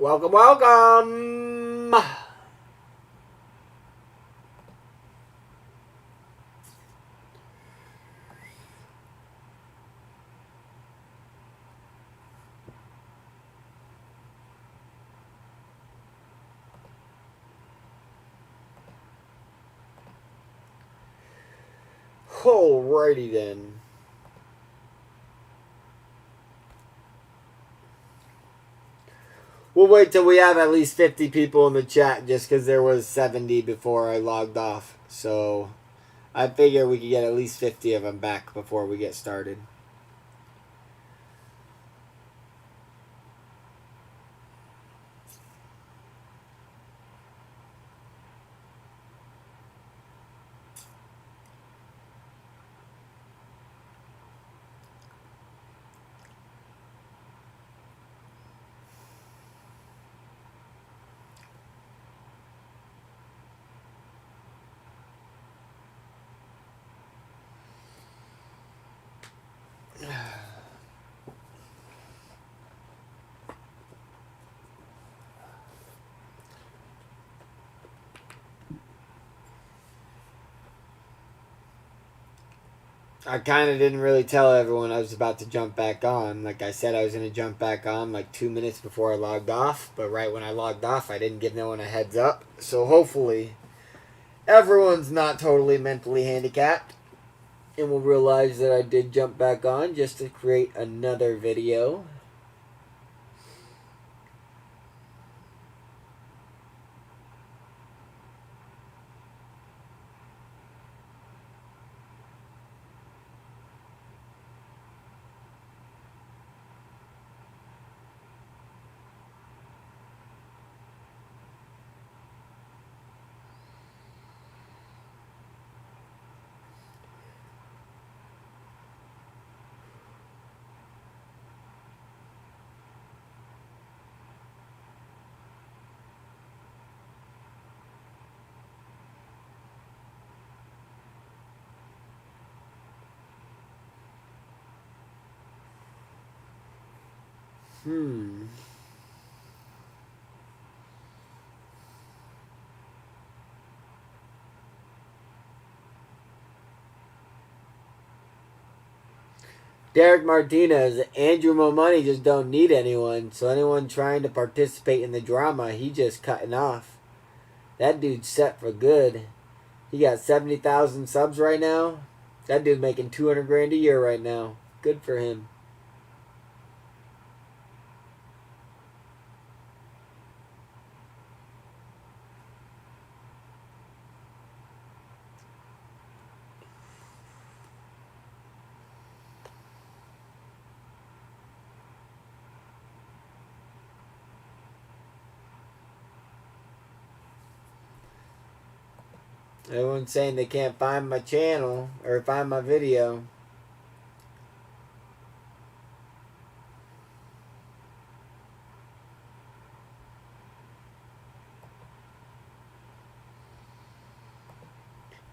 Welcome, welcome. Alrighty then. We'll wait till we have at least 50 people in the chat just because there was 70 before I logged off. So I figure we could get at least 50 of them back before we get started. I kind of didn't really tell everyone I was about to jump back on. Like I said, I was going to jump back on like 2 minutes before I logged off. But right when I logged off, I didn't give no one a heads up. So hopefully everyone's not totally mentally handicapped and will realize that I did jump back on just to create another video. Derek Martinez, Andrew Momoni just don't need anyone. So anyone trying to participate in the drama, he just cutting off. That dude's set for good. He got 70,000 subs right now. That dude making 200 grand a year right now. Good for him. Everyone's saying they can't find my channel or find my video.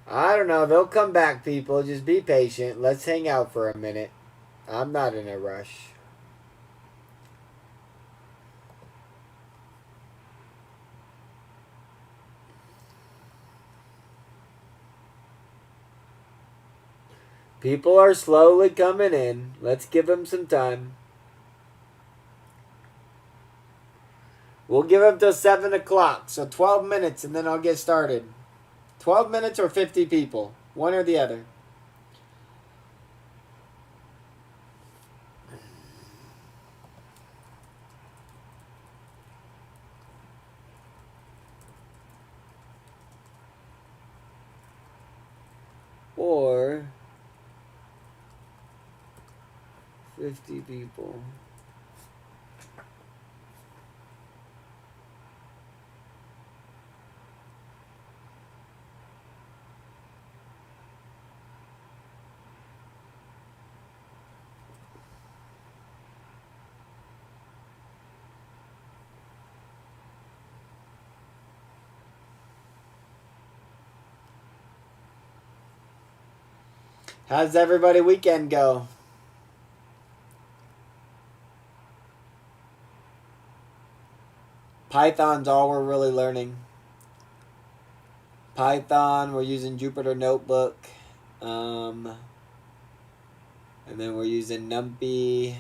I don't know. They'll come back, people. Just be patient. Let's hang out for a minute. I'm not in a rush. People are slowly coming in. Let's give them some time. We'll give them till 7 o'clock. So 12 minutes and then I'll get started. 12 minutes or 50 people. One or the other. Or 50 people. How's everybody weekend go? Python's all we're really learning. Python, we're using Jupyter Notebook. And then we're using NumPy.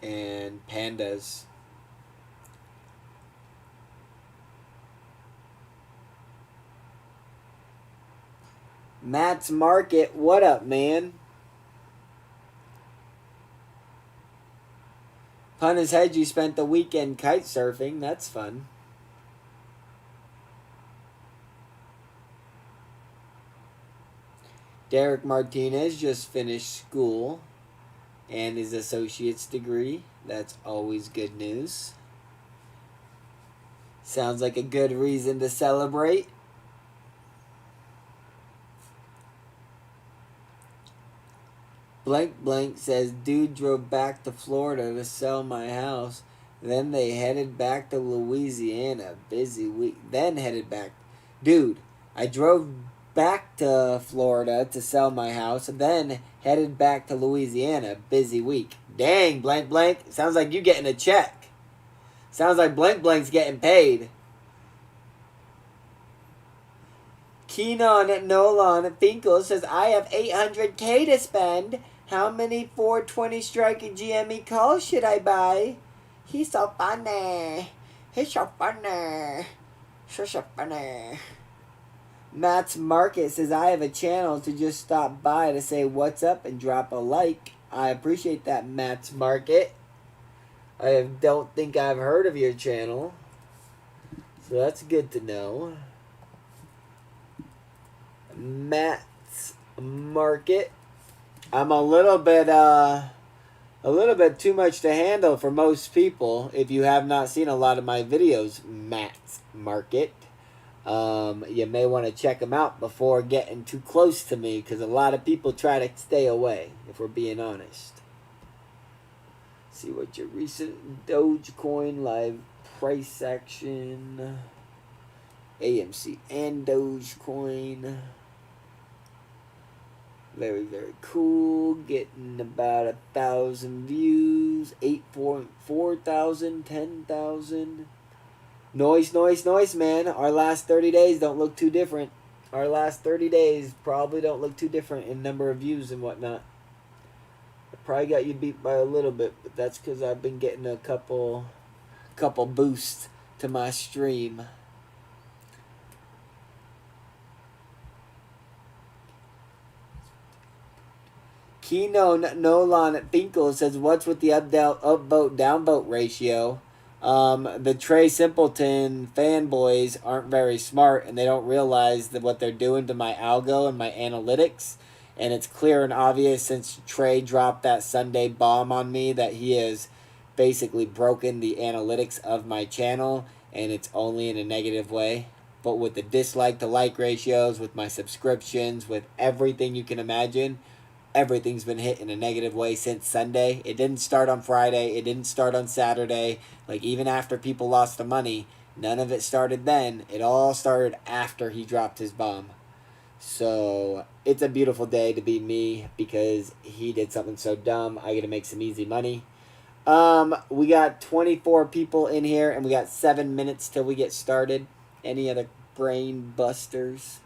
And pandas. Matt's Market, what up, man? Pun his head, you spent the weekend kite surfing. That's fun. Derek Martinez just finished school and his associate's degree. That's always good news. Sounds like a good reason to celebrate. Blank Blank says, dude drove back to Florida to sell my house. Then they headed back to Louisiana. Busy week. Then headed back. Dude, I drove back to Florida to sell my house. Then headed back to Louisiana. Busy week. Dang, Blank Blank. Sounds like you getting a check. Sounds like Blank Blank's getting paid. Keenan Nolan Finkel says, I have $800K to spend. How many 420 strike GME calls should I buy? He's so funny. He's so funny. So funny. Matt's Market says, I have a channel to just stop by to say what's up and drop a like. I appreciate that, Matt's Market. I don't think I've heard of your channel. So that's good to know. Matt's Market. I'm a little bit too much to handle for most people. If you have not seen a lot of my videos, Matt's Market, you may want to check them out before getting too close to me, because a lot of people try to stay away, if we're being honest. See what your recent Dogecoin live price action, AMC and Dogecoin. Very, very cool. Getting about 1,000 views. 8,400, 10,000. Noise, man. Our last 30 days don't look too different. Our last 30 days probably don't look too different in number of views and whatnot. I probably got you beat by a little bit, but that's because I've been getting a couple boosts to my stream. Keno Nolan Finkel says, what's with the upvote downvote ratio? The Trey Simpleton fanboys aren't very smart, and they don't realize that what they're doing to my algo and my analytics. And it's clear and obvious since Trey dropped that Sunday bomb on me that he has basically broken the analytics of my channel, and it's only in a negative way. But with the dislike to like ratios, with my subscriptions, with everything you can imagine, everything's been hit in a negative way since Sunday. It didn't start on Friday. It didn't start on Saturday. Like, even after people lost the money, none of it started then. It all started after he dropped his bomb. So it's a beautiful day to be me because he did something so dumb. I get to make some easy money. We got 24 people in here, and we got 7 minutes till we get started. Any other brain busters?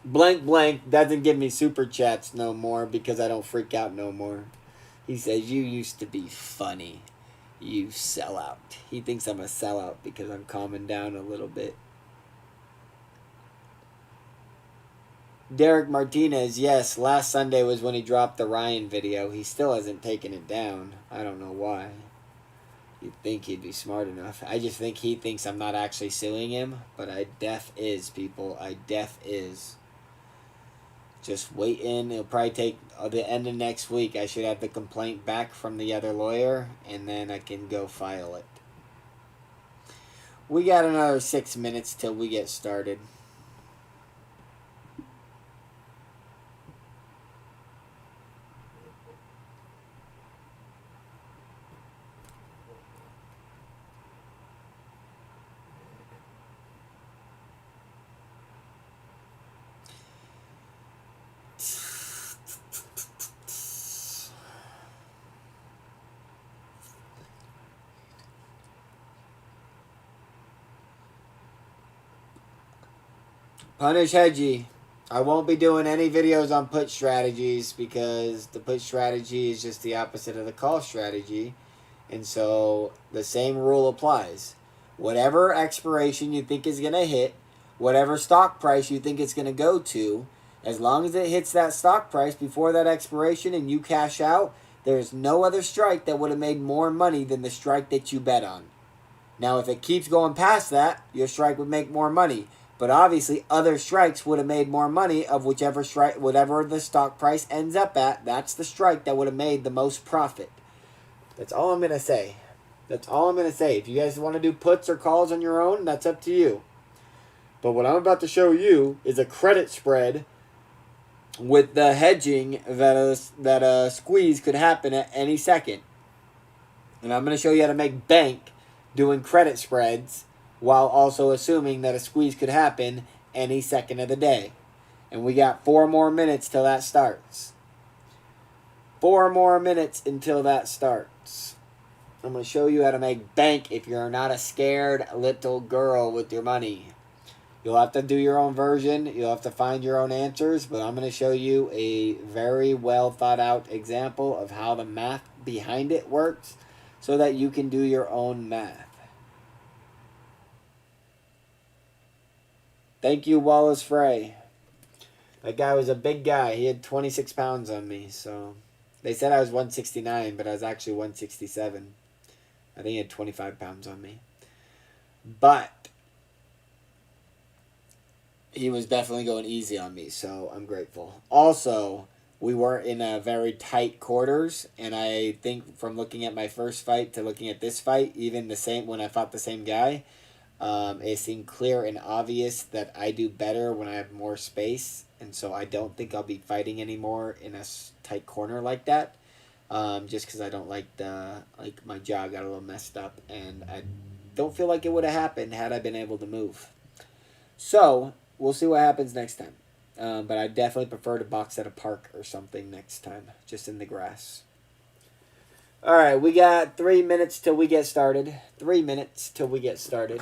Blank Blank doesn't give me super chats no more because I don't freak out no more. He says, you used to be funny. You sellout. He thinks I'm a sellout because I'm calming down a little bit. Derek Martinez, yes, last Sunday was when he dropped the Ryan video. He still hasn't taken it down. I don't know why. You'd think he'd be smart enough. I just think he thinks I'm not actually suing him, but I def is, people. I def is. Just waiting. It'll probably take the end of next week. I should have the complaint back from the other lawyer, and then I can go file it. We got another 6 minutes till we get started. Punish Hedgie. I won't be doing any videos on put strategies because the put strategy is just the opposite of the call strategy. And so the same rule applies. Whatever expiration you think is going to hit, whatever stock price you think it's going to go to, as long as it hits that stock price before that expiration and you cash out, there's no other strike that would have made more money than the strike that you bet on. Now, if it keeps going past that, your strike would make more money. But obviously, other strikes would have made more money of whichever strike, whatever the stock price ends up at. That's the strike that would have made the most profit. That's all I'm going to say. That's all I'm going to say. If you guys want to do puts or calls on your own, that's up to you. But what I'm about to show you is a credit spread with the hedging that a squeeze could happen at any second. And I'm going to show you how to make bank doing credit spreads while also assuming that a squeeze could happen any second of the day. And we got 4 more minutes till that starts. 4 more minutes until that starts. I'm going to show you how to make bank if you're not a scared little girl with your money. You'll have to do your own version. You'll have to find your own answers. But I'm going to show you a very well thought out example of how the math behind it works so that you can do your own math. Thank you, Wallace Frey. That guy was a big guy. He had 26 pounds on me. So they said I was 169, but I was actually 167. I think he had 25 pounds on me. But he was definitely going easy on me, so I'm grateful. Also, we weren't in a very tight quarters, and I think from looking at my first fight to looking at this fight, even the same when I fought the same guy, it seemed clear and obvious that I do better when I have more space, and so I don't think I'll be fighting anymore in a tight corner like that, just because I don't like my jaw got a little messed up, and I don't feel like it would have happened had I been able to move. So we'll see what happens next time, but I definitely prefer to box at a park or something next time, just in the grass. All right, we got 3 minutes till we get started. 3 minutes till we get started.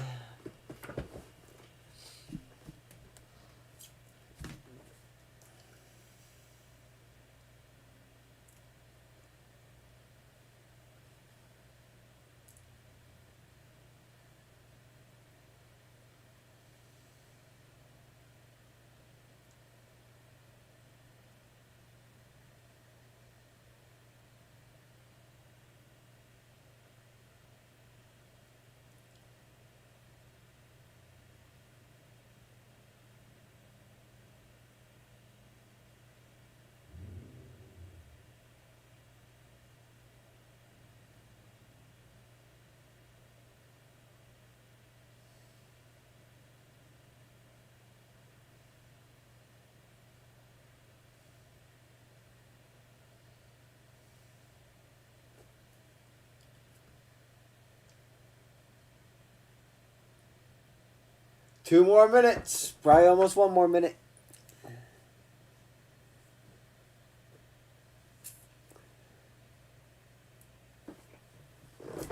Two more minutes. Probably almost 1 more minute.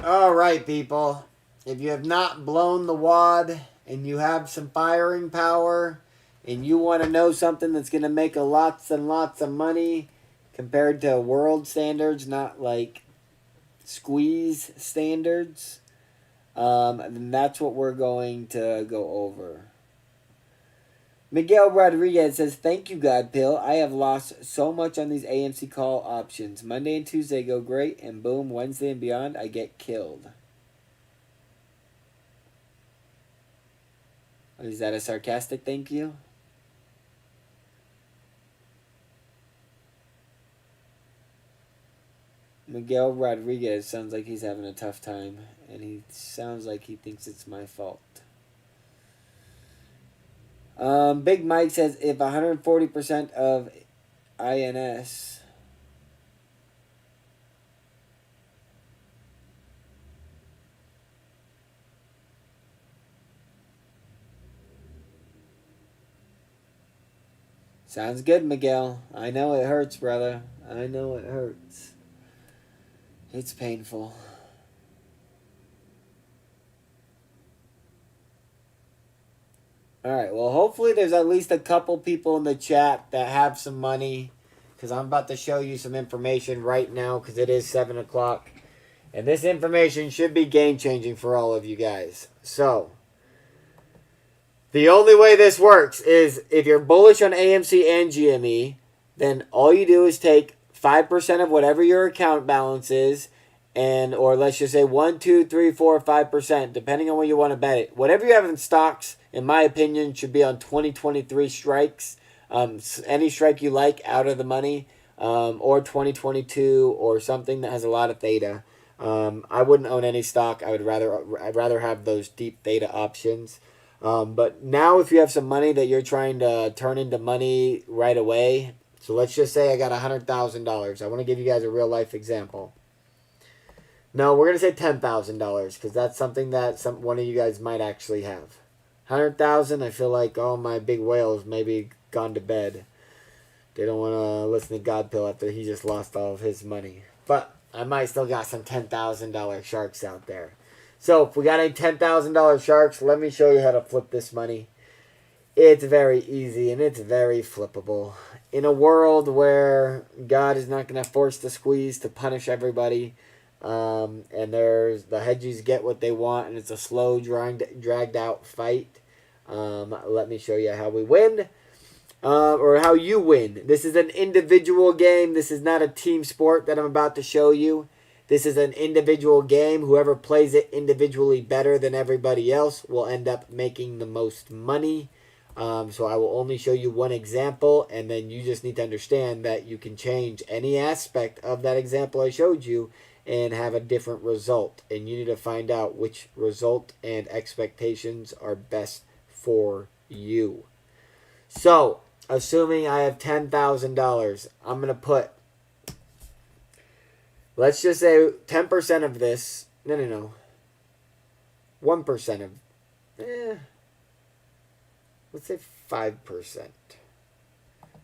All right, people. If you have not blown the wad and you have some firing power and you want to know something that's going to make lots and lots of money compared to world standards, not like squeeze standards, then that's what we're going to go over. Miguel Rodriguez says, thank you, Godpill. I have lost so much on these AMC call options. Monday and Tuesday go great, and boom, Wednesday and beyond, I get killed. Is that a sarcastic thank you? Miguel Rodriguez sounds like he's having a tough time, and he sounds like he thinks it's my fault. Big Mike says, if 140% of INS... Sounds good, Miguel. I know it hurts, brother. I know it hurts. It's painful. All right. Well, hopefully there's at least a couple people in the chat that have some money, because I'm about to show you some information right now because it is 7 o'clock. And this information should be game-changing for all of you guys. So, the only way this works is if you're bullish on AMC and GME, then all you do is take 5% of whatever your account balance is, and or let's just say 1, 2, 3, 4, 5%, depending on what you want to bet it. Whatever you have in stocks, in my opinion, should be on 2023 strikes. Any strike you like out of the money, or 2022 or something that has a lot of theta. I wouldn't own any stock. I'd rather have those deep theta options. But now if you have some money that you're trying to turn into money right away, so let's just say I got $100,000. I want to give you guys a real life example. No, we're going to say $10,000 because that's something that one of you guys might actually have. 100,000, I feel like all my big whales maybe gone to bed. They don't want to listen to Godpill after he just lost all of his money. But I might still got some $10,000 sharks out there. So if we got any $10,000 sharks, let me show you how to flip this money. It's very easy and it's very flippable. In a world where God is not going to force the squeeze to punish everybody, and there's the hedgies get what they want, and it's a slow, dragged out fight. Let me show you how we win, or how you win. This is an individual game. This is not a team sport that I'm about to show you. This is an individual game. Whoever plays it individually better than everybody else will end up making the most money. So I will only show you one example, and then you just need to understand that you can change any aspect of that example I showed you and have a different result. And you need to find out which result and expectations are best for you. So, assuming I have $10,000, I'm going to put, let's just say 10% of this. No. 1% of, let's say 5%.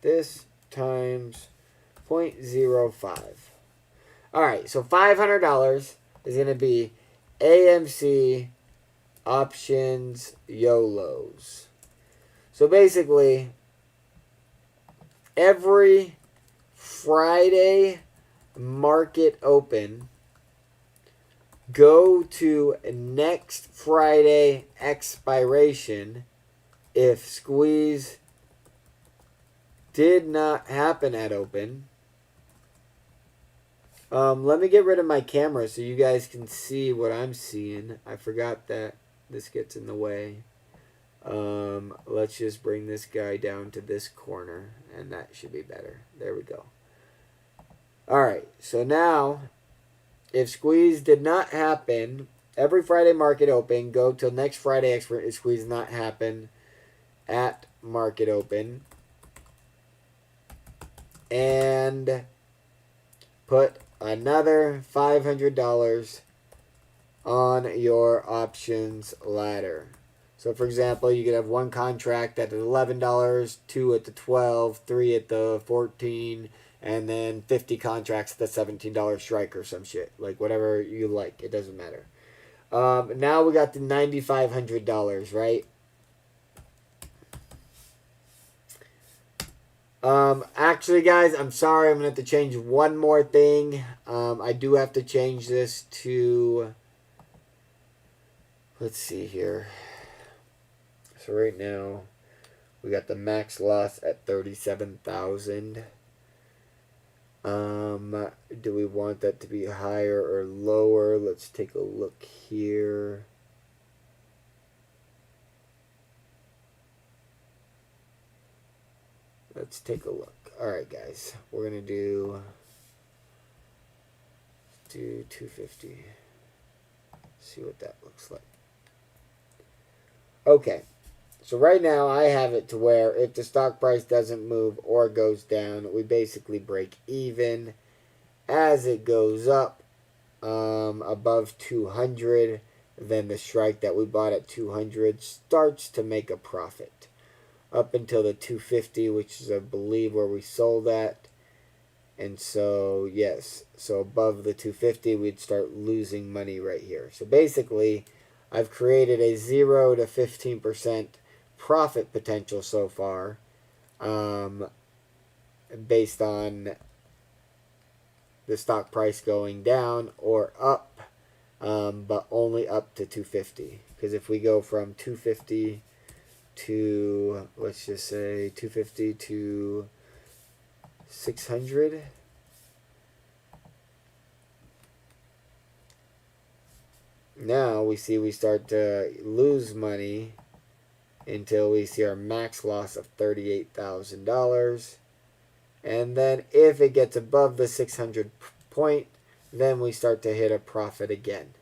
This times 0.05. Alright, so $500 is going to be AMC options YOLOs. So basically, every Friday market open, go to next Friday expiration. If squeeze did not happen at open, let me get rid of my camera so you guys can see what I'm seeing. I forgot that this gets in the way. Let's just bring this guy down to this corner, and that should be better. There we go. Alright, so now, if squeeze did not happen, every Friday market open, go till next Friday if squeeze did not happen at market open, and put another $500 on your options ladder. So for example, you could have one contract at $11, 2 at the 12, 3 at the 14, and then 50 contracts at the $17 strike or some shit. Like whatever you like, it doesn't matter. Now we got the $9,500, right? Actually, guys, I'm sorry. I'm going to have to change one more thing. I do have to change this to... Let's see here. So right now, we got the max loss at 37,000. Do we want that to be higher or lower? Let's take a look here. Let's take a look. Alright, guys. We're going to do 250. See what that looks like. Okay. So right now I have it to where if the stock price doesn't move or goes down, we basically break even. As it goes up above 200, then the strike that we bought at 200 starts to make a profit. Up until the 250, which is I believe where we sold at. And so, yes, so above the 250, we'd start losing money right here. So basically, I've created a 0 to 15% profit potential so far, based on the stock price going down or up, but only up to 250. Because if we go from 250 to, let's just say 250 to 600, now we see we start to lose money until we see our max loss of $38,000. And then if it gets above the 600 point, then we start to hit a profit again.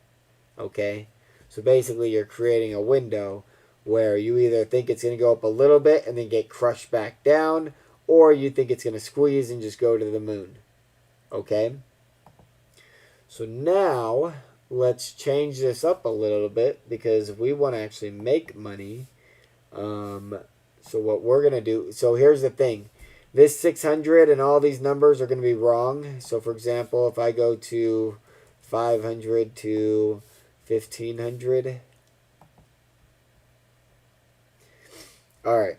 Okay? So basically you're creating a window where you either think it's going to go up a little bit and then get crushed back down, or you think it's going to squeeze and just go to the moon. Okay? So now let's change this up a little bit, because if we want to actually make money, so what we're going to do, so here's the thing. This 600 and all these numbers are going to be wrong. So for example, if I go to 500 to 1500. Alright.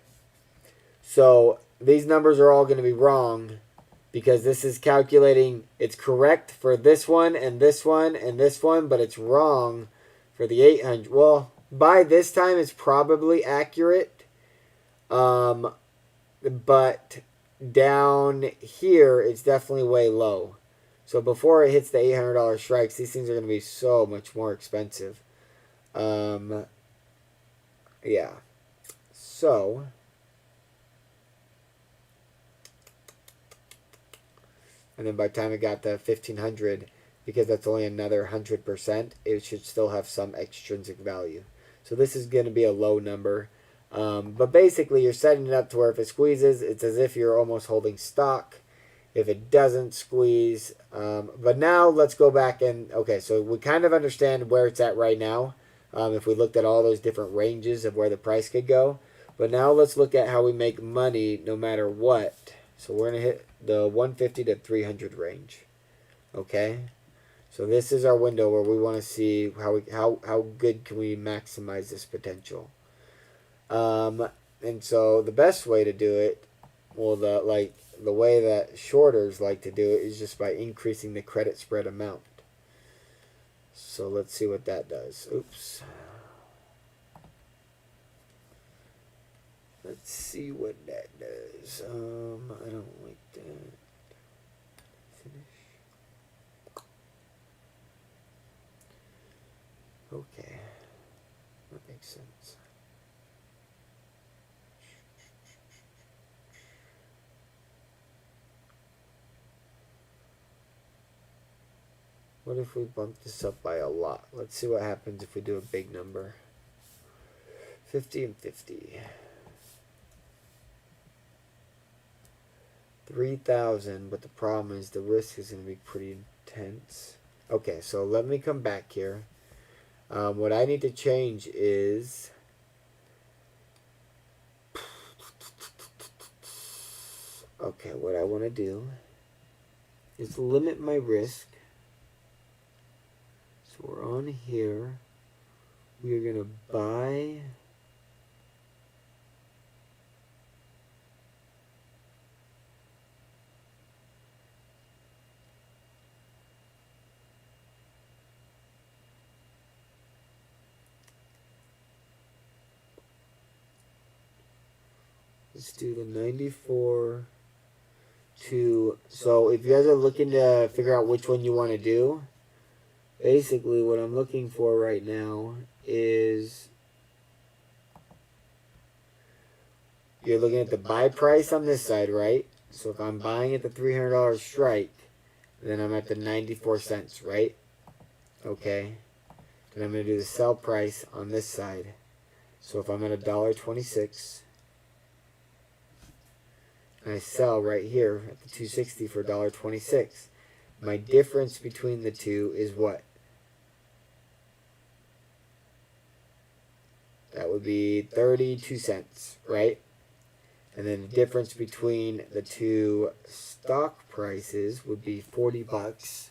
So these numbers are all going to be wrong, because this is calculating, it's correct for this one and this one and this one, but it's wrong for the 800. Well, by this time it's probably accurate. But down here it's definitely way low. So before it hits the $800 strikes, these things are going to be so much more expensive. Yeah. So and then by the time it got to 1500, because that's only another 100%, it should still have some extrinsic value. So this is going to be a low number. But basically you're setting it up to where if it squeezes, it's as if you're almost holding stock. If it doesn't squeeze, but now let's go back and, okay, so we kind of understand where it's at right now. If we looked at all those different ranges of where the price could go. But now let's look at how we make money no matter what. So we're going to hit the 150 to 300 range. Okay? So this is our window where we want to see how good can we maximize this potential. And so the best way to do it, well, the way that shorters like to do it is just by increasing the credit spread amount. So let's see what that does. Oops. Let's see what that does. I don't like that. Finish. Okay. That makes sense. What if we bump this up by a lot? Let's see what happens if we do a big number. 50 and 50. 3,000, but the problem is the risk is going to be pretty intense. Okay, so let me come back here. What I need to change is... Okay, what I want to do is limit my risk. So we're on here. We are going to buy... Let's do the 94 to... So if you guys are looking to figure out which one you want to do, basically what I'm looking for right now is... You're looking at the buy price on this side, right? So if I'm buying at the $300 strike, then I'm at the 94 cents, right? Okay. Then I'm going to do the sell price on this side. So if I'm at $1.26... and I sell right here at the 260 for $1.26. My difference between the two is what? That would be 32 cents, right? And then the difference between the two stock prices would be 40 bucks.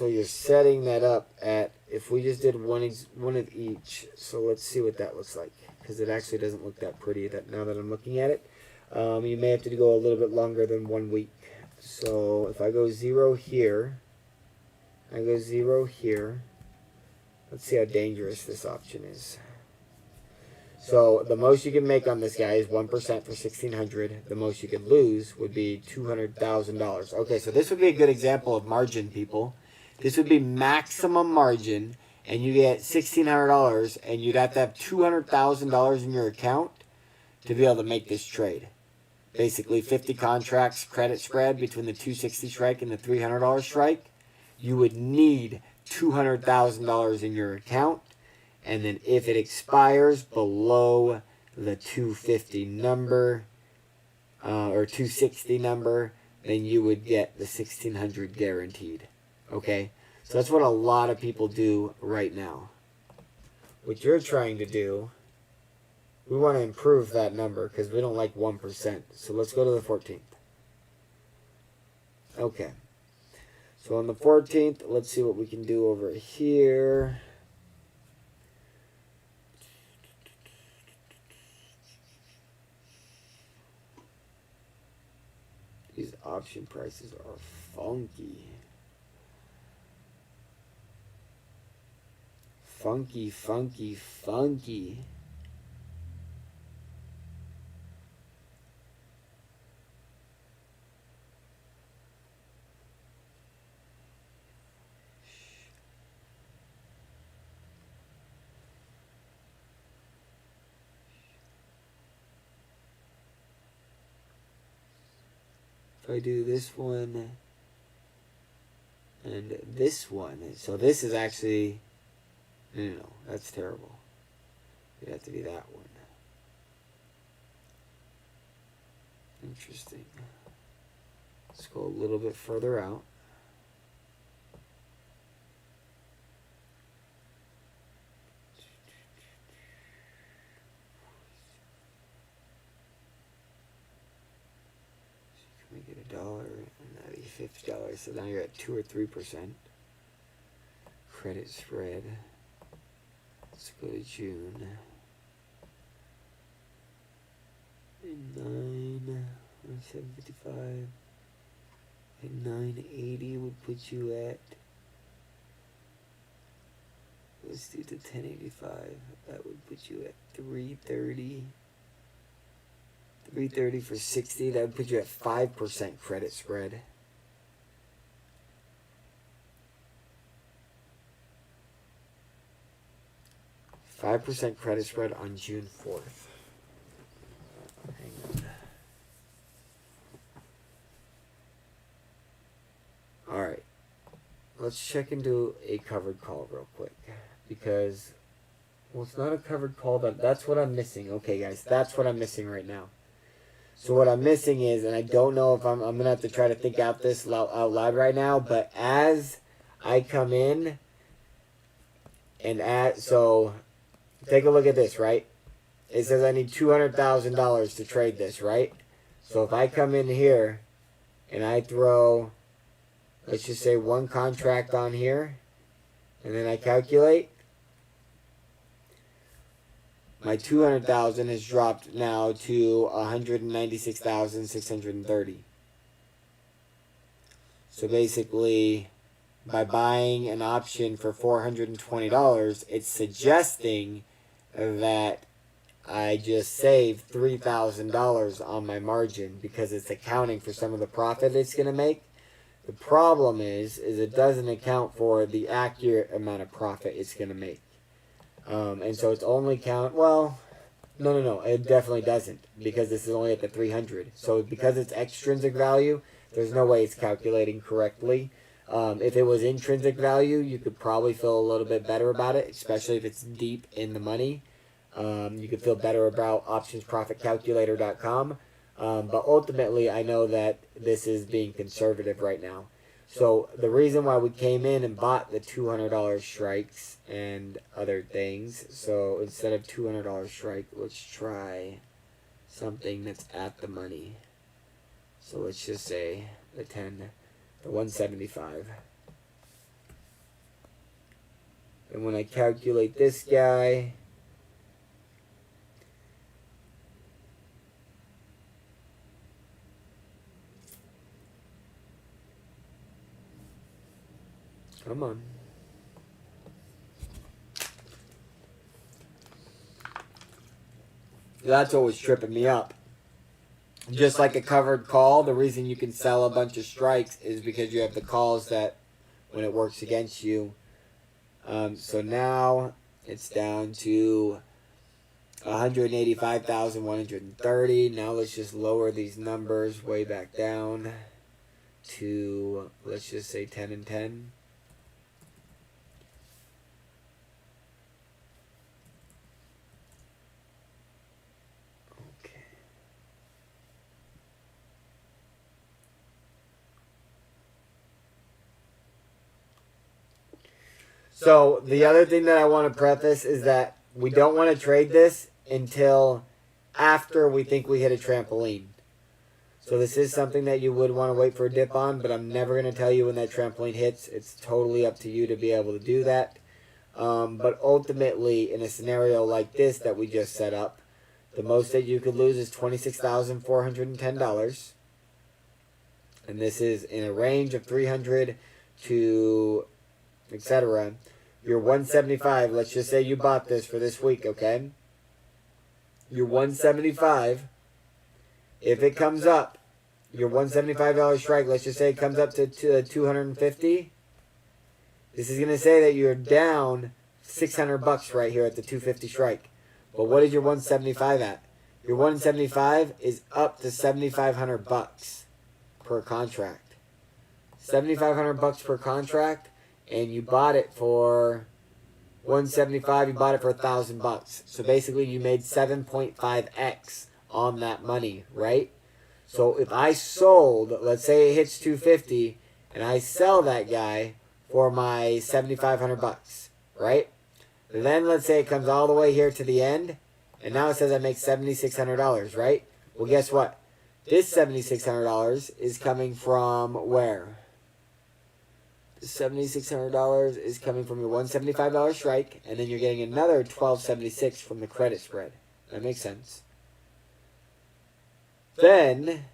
So you're setting that up at, if we just did one of each, so let's see what that looks like, because it actually doesn't look that pretty now that I'm looking at it. You may have to go a little bit longer than 1 week. So if I go 0 here, I go 0 here. Let's see how dangerous this option is. So the most you can make on this guy is 1% for $1,600. The most you could lose would be $200,000. Okay, so this would be a good example of margin, people. This would be maximum margin, and you get $1,600, and you'd have to have $200,000 in your account to be able to make this trade. Basically, 50 contracts credit spread between the 260 strike and the $300 strike. You would need $200,000 in your account. And then if it expires below the 250 number or 260 number, then you would get the 1,600 guaranteed. Okay? So that's what a lot of people do right now. What you're trying to do, we want to improve that number because we don't like 1%. So let's go to the 14th. Okay. So on the 14th, let's see what we can do over here. These option prices are funky. Funky, funky, funky. If I do this one and this one, so this is actually, no, that's terrible. It'd have to be that one. Interesting. Let's go a little bit further out. $1 and that'd be $50. So now you're at 2 or 3%. Credit spread. Let's go to June. 755. 980 would put you at. Let's do the 1085. That would put you at 330. 330 for 60. That would put you at 5% credit spread. $5% credit spread on June 4th. Hang on. Alright. Let's check into a covered call real quick. Because, well, it's not a covered call. That's what I'm missing. Okay, guys. That's what I'm missing right now. So what I'm missing is, and I don't know if I'm going to have to try to think out this out loud right now, but as I come in and so take a look at this, right? It says I need $200,000 to trade this, right? So if I come in here and I throw, let's just say one contract on here, and then I calculate, my $200,000 has dropped now to $196,630. So basically, by buying an option for $420, it's suggesting that I just saved $3,000 on my margin because it's accounting for some of the profit it's going to make. The problem is it doesn't account for the accurate amount of profit it's going to make. And so it's only no, it definitely doesn't, because this is only at the 300. So because it's extrinsic value, there's no way it's calculating correctly. If it was intrinsic value, you could probably feel a little bit better about it, especially if it's deep in the money. You could feel better about optionsprofitcalculator.com. But ultimately, I know that this is being conservative right now. So the reason why we came in and bought the $200 strikes and other things, so instead of $200 strike, let's try something that's at the money. So let's just say the 175. And when I calculate this guy, come on. That's what was tripping me up. Just like a covered call, the reason you can sell a bunch of strikes is because you have the calls that when it works against you. So now it's down to 185,130. Now let's just lower these numbers way back down to, let's just say 10 and 10. So the other thing that I want to preface is that we don't want to trade this until after we think we hit a trampoline. So this is something that you would want to wait for a dip on, but I'm never going to tell you when that trampoline hits. It's totally up to you to be able to do that. But ultimately, in a scenario like this that we just set up, the most that you could lose is $26,410. And this is in a range of 300 to etc. You're 175. Let's just say you bought this for this week, okay? You're 175. If it comes up, your $175 strike, let's just say it comes up to 250. This is going to say that you're down $600 right here at the 250 strike. But what is your 175 at? Your 175 is up to $7,500 per contract. $7,500 per contract. And you bought it for 175. You bought it for $1,000. So basically, you made 7.5x on that money, right? So if I sold, let's say it hits 250, and I sell that guy for my $7,500, right? Then let's say it comes all the way here to the end, and now it says I make $7,600, right? Well, guess what? This $7,600 is coming from where? $7,600 is coming from your $175 strike, and then you're getting another $1,276 from the credit spread. That makes sense. Then,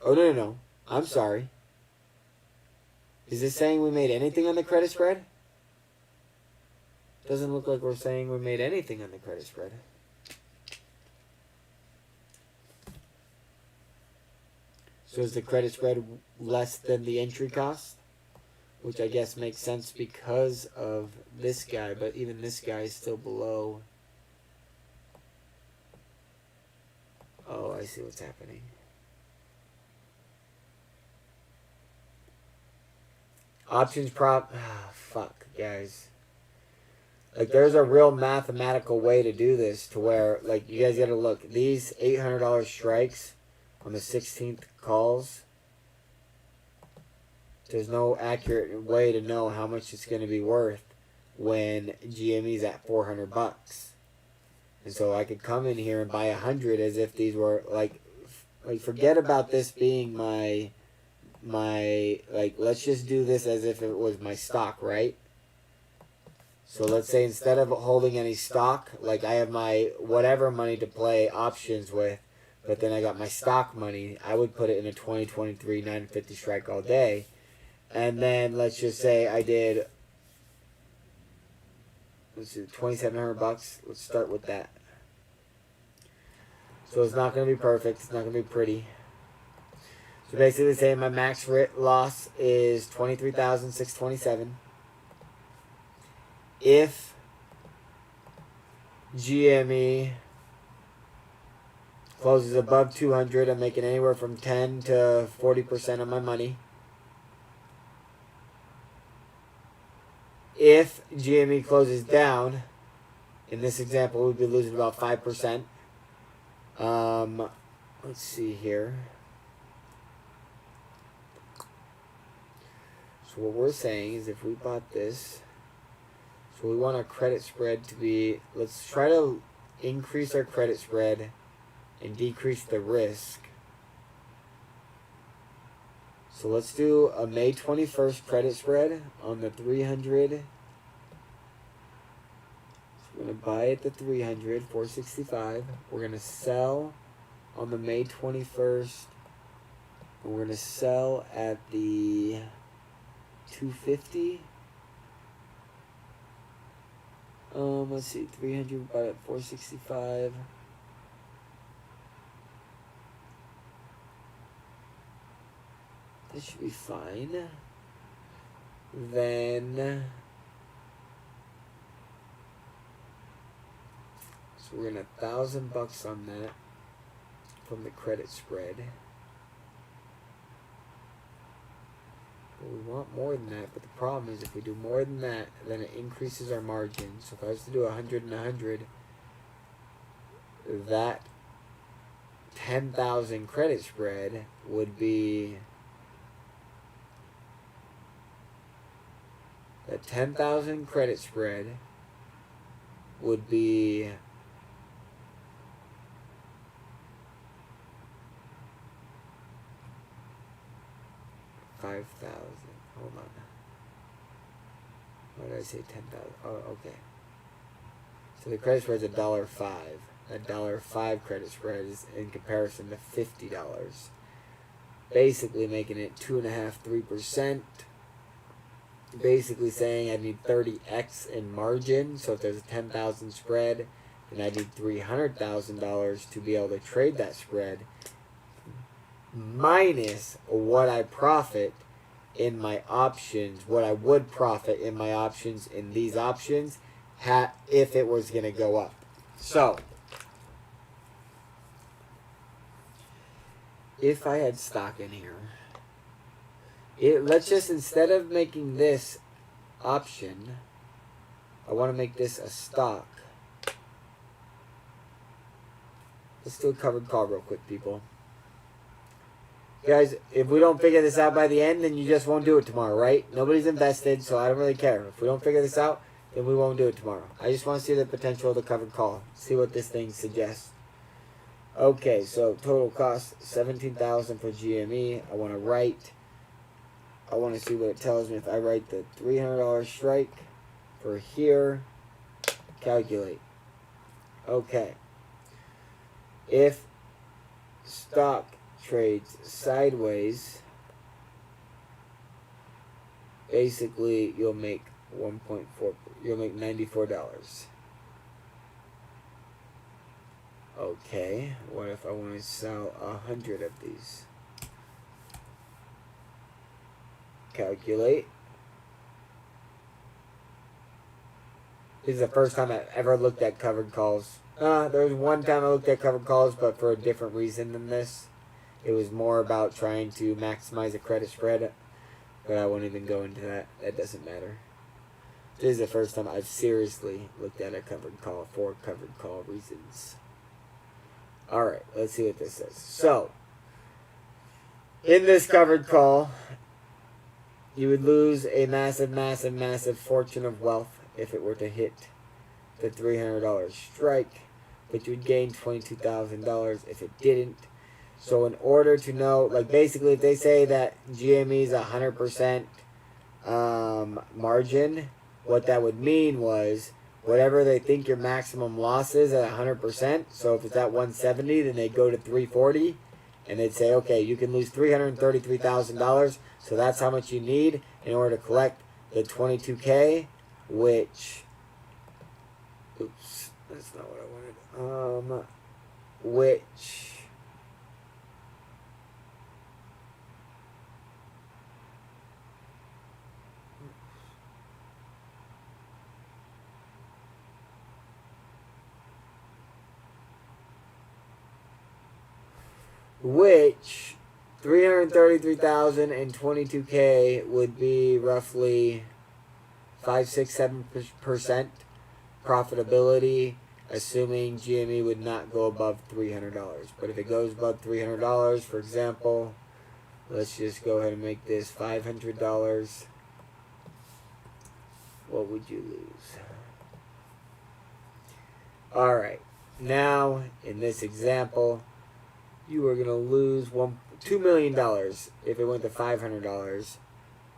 oh no, I'm sorry. Is this saying we made anything on the credit spread? Doesn't look like we're saying we made anything on the credit spread. So is the credit spread less than the entry cost? Which I guess makes sense because of this guy, but even this guy is still below. Oh, I see what's happening. Options prop. Ah, fuck, guys. Like, there's a real mathematical way to do this to where, like, you guys gotta look. These $800 strikes on the 16th calls, there's no accurate way to know how much it's going to be worth when GME's at $400. And so I could come in here and buy 100 as if these were like forget about this being my like, let's just do this as if it was my stock, right? So let's say instead of holding any stock, like I have my whatever money to play options with, but then I got my stock money, I would put it in a 2023 950 strike all day. And then let's just say I did, let's see, $2,700. Let's start with that. So it's not going to be perfect. It's not going to be pretty. So basically saying my max loss is $23,627. If GME closes above 200, I'm making anywhere from 10 to 40% of my money. If GME closes down, in this example, we'd be losing about 5%. Let's see here. So what we're saying is if we bought this, so we want our credit spread to be, let's try to increase our credit spread and decrease the risk. So let's do a May 21st credit spread on the 300. So we're going to buy at the 300, 465. We're going to sell on the May 21st. And we're going to sell at the 250. Let's see, 300 bought at 465. That should be fine. Then, so we're gonna $1,000 on that from the credit spread. But we want more than that, but the problem is if we do more than that, then it increases our margin. So if I was to do 100 and 100, that 10,000 credit spread would be, the 10,000 credit spread would be 5,000. Hold on. Why did I say 10,000? Oh, okay. So the credit spread is $1.05. $1.05 credit spread is in comparison to $50. Basically making it 2.5%, 3%. Basically saying I need 30x in margin. So if there's a 10,000 spread, then I need $300,000 to be able to trade that spread, minus what I profit in my options, what I would profit in my options in these options if it was going to go up. So, if I had stock in here, let's just, instead of making this option, I want to make this a stock. Let's do a covered call real quick, people. Guys, if we don't figure this out by the end, then you just won't do it tomorrow, right? Nobody's invested, so I don't really care. If we don't figure this out, then we won't do it tomorrow. I just want to see the potential of the covered call. See what this thing suggests. Okay, so total cost, $17,000 for GME. I want to see what it tells me if I write the $300 strike for here. Calculate. Okay. If stock trades sideways, basically you'll make you'll make $94. Okay, what if I want to sell 100 of these? Calculate. This is the first time I've ever looked at covered calls. There was one time I looked at covered calls, but for a different reason than this. It was more about trying to maximize a credit spread, but I won't even go into that. That doesn't matter. This is the first time I've seriously looked at a covered call for covered call reasons. Alright, let's see what this says. So, in this covered call, you would lose a massive, massive, massive fortune of wealth if it were to hit the $300 strike, but you would gain $22,000 if it didn't. So in order to know, like basically if they say that GME is 100% margin, what that would mean was whatever they think your maximum loss is at 100%, so if it's at 170, then they'd go to 340, and they'd say, okay, you can lose $333,000, so that's how much you need in order to collect the 22K, which, oops, that's not what I wanted, which 333,000 and 22K would be roughly 5, 6, 7% profitability, assuming GME would not go above $300. But if it goes above $300, for example, let's just go ahead and make this $500. What would you lose? Alright, now in this example, you are going to lose $2 million if it went to $500.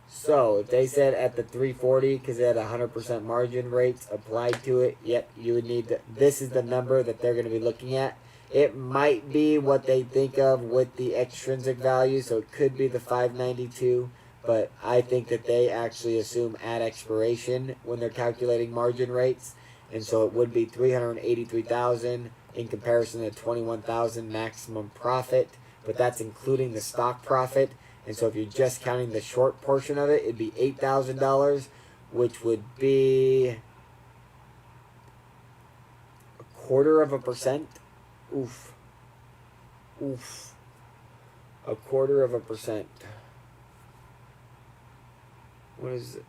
So if they said at the 340, because they had 100% margin rates applied to it, yep, you would need this is the number that they're going to be looking at. It might be what they think of with the extrinsic value, so it could be the 592, but I think that they actually assume at expiration when they're calculating margin rates, and so it would be 383,000 in comparison to 21,000 maximum profit, but that's including the stock profit. And so if you're just counting the short portion of it, it'd be $8,000, which would be 1/4%. Oof. Oof. 1/4%. What is it?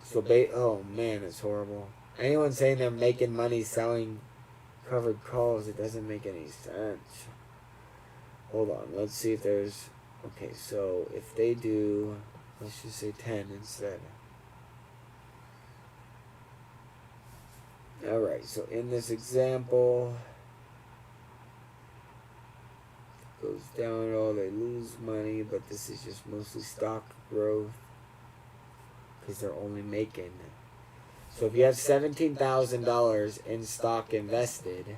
So, oh man, it's horrible. Anyone saying they're making money selling covered calls, it doesn't make any sense. Hold on, let's see if there's... Okay, so if they do, let's just say 10 instead. Alright, so in this example, goes down at all, they lose money, but this is just mostly stock growth because they're only making. So if you have $17,000 in stock invested,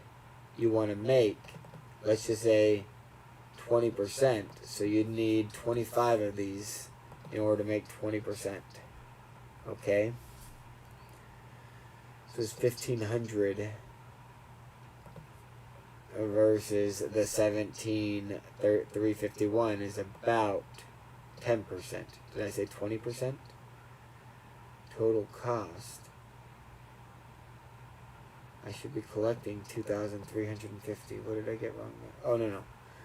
you want to make, let's just say, 20%. So you'd need 25 of these in order to make 20%. Okay? So it's 1,500 versus the 17,351 is about 10%. Did I say 20%? Total cost. I should be collecting 2,350. What did I get wrong there? Oh, no.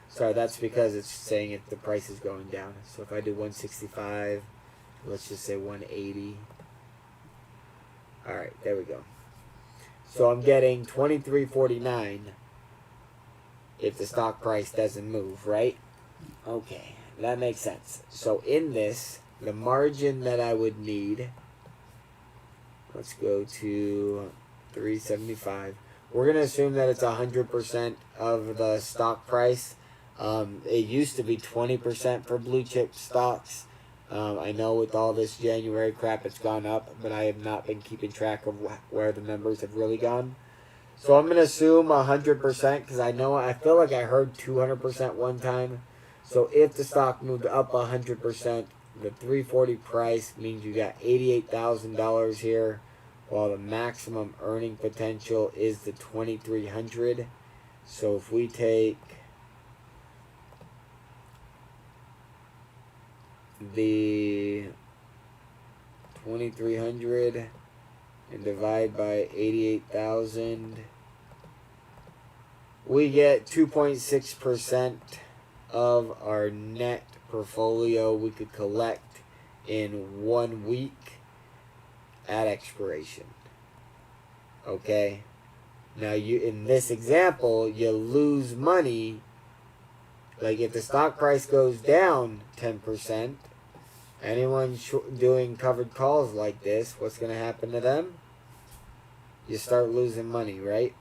Sorry, that's because it's saying the price is going down. So if I do 165, let's just say 180. Alright, there we go. So I'm getting 23.49 if the stock price doesn't move, right? Okay, that makes sense. So in this, the margin that I would need, let's go to 375. We're going to assume that it's 100% of the stock price. It used to be 20% for blue chip stocks. I know with all this January crap it's gone up, but I have not been keeping track of where the numbers have really gone. So I'm going to assume 100% because I feel like I heard 200% one time. So if the stock moved up 100%, the 340 price means you got $88,000 here, while the maximum earning potential is the 2,300. So if we take the 2,300 and divide by 88,000, we get 2.6% of our net portfolio we could collect in 1 week at expiration. Okay? Now, in this example, you lose money. Like if the stock price goes down 10%, anyone doing covered calls like this, what's going to happen to them? You start losing money, right?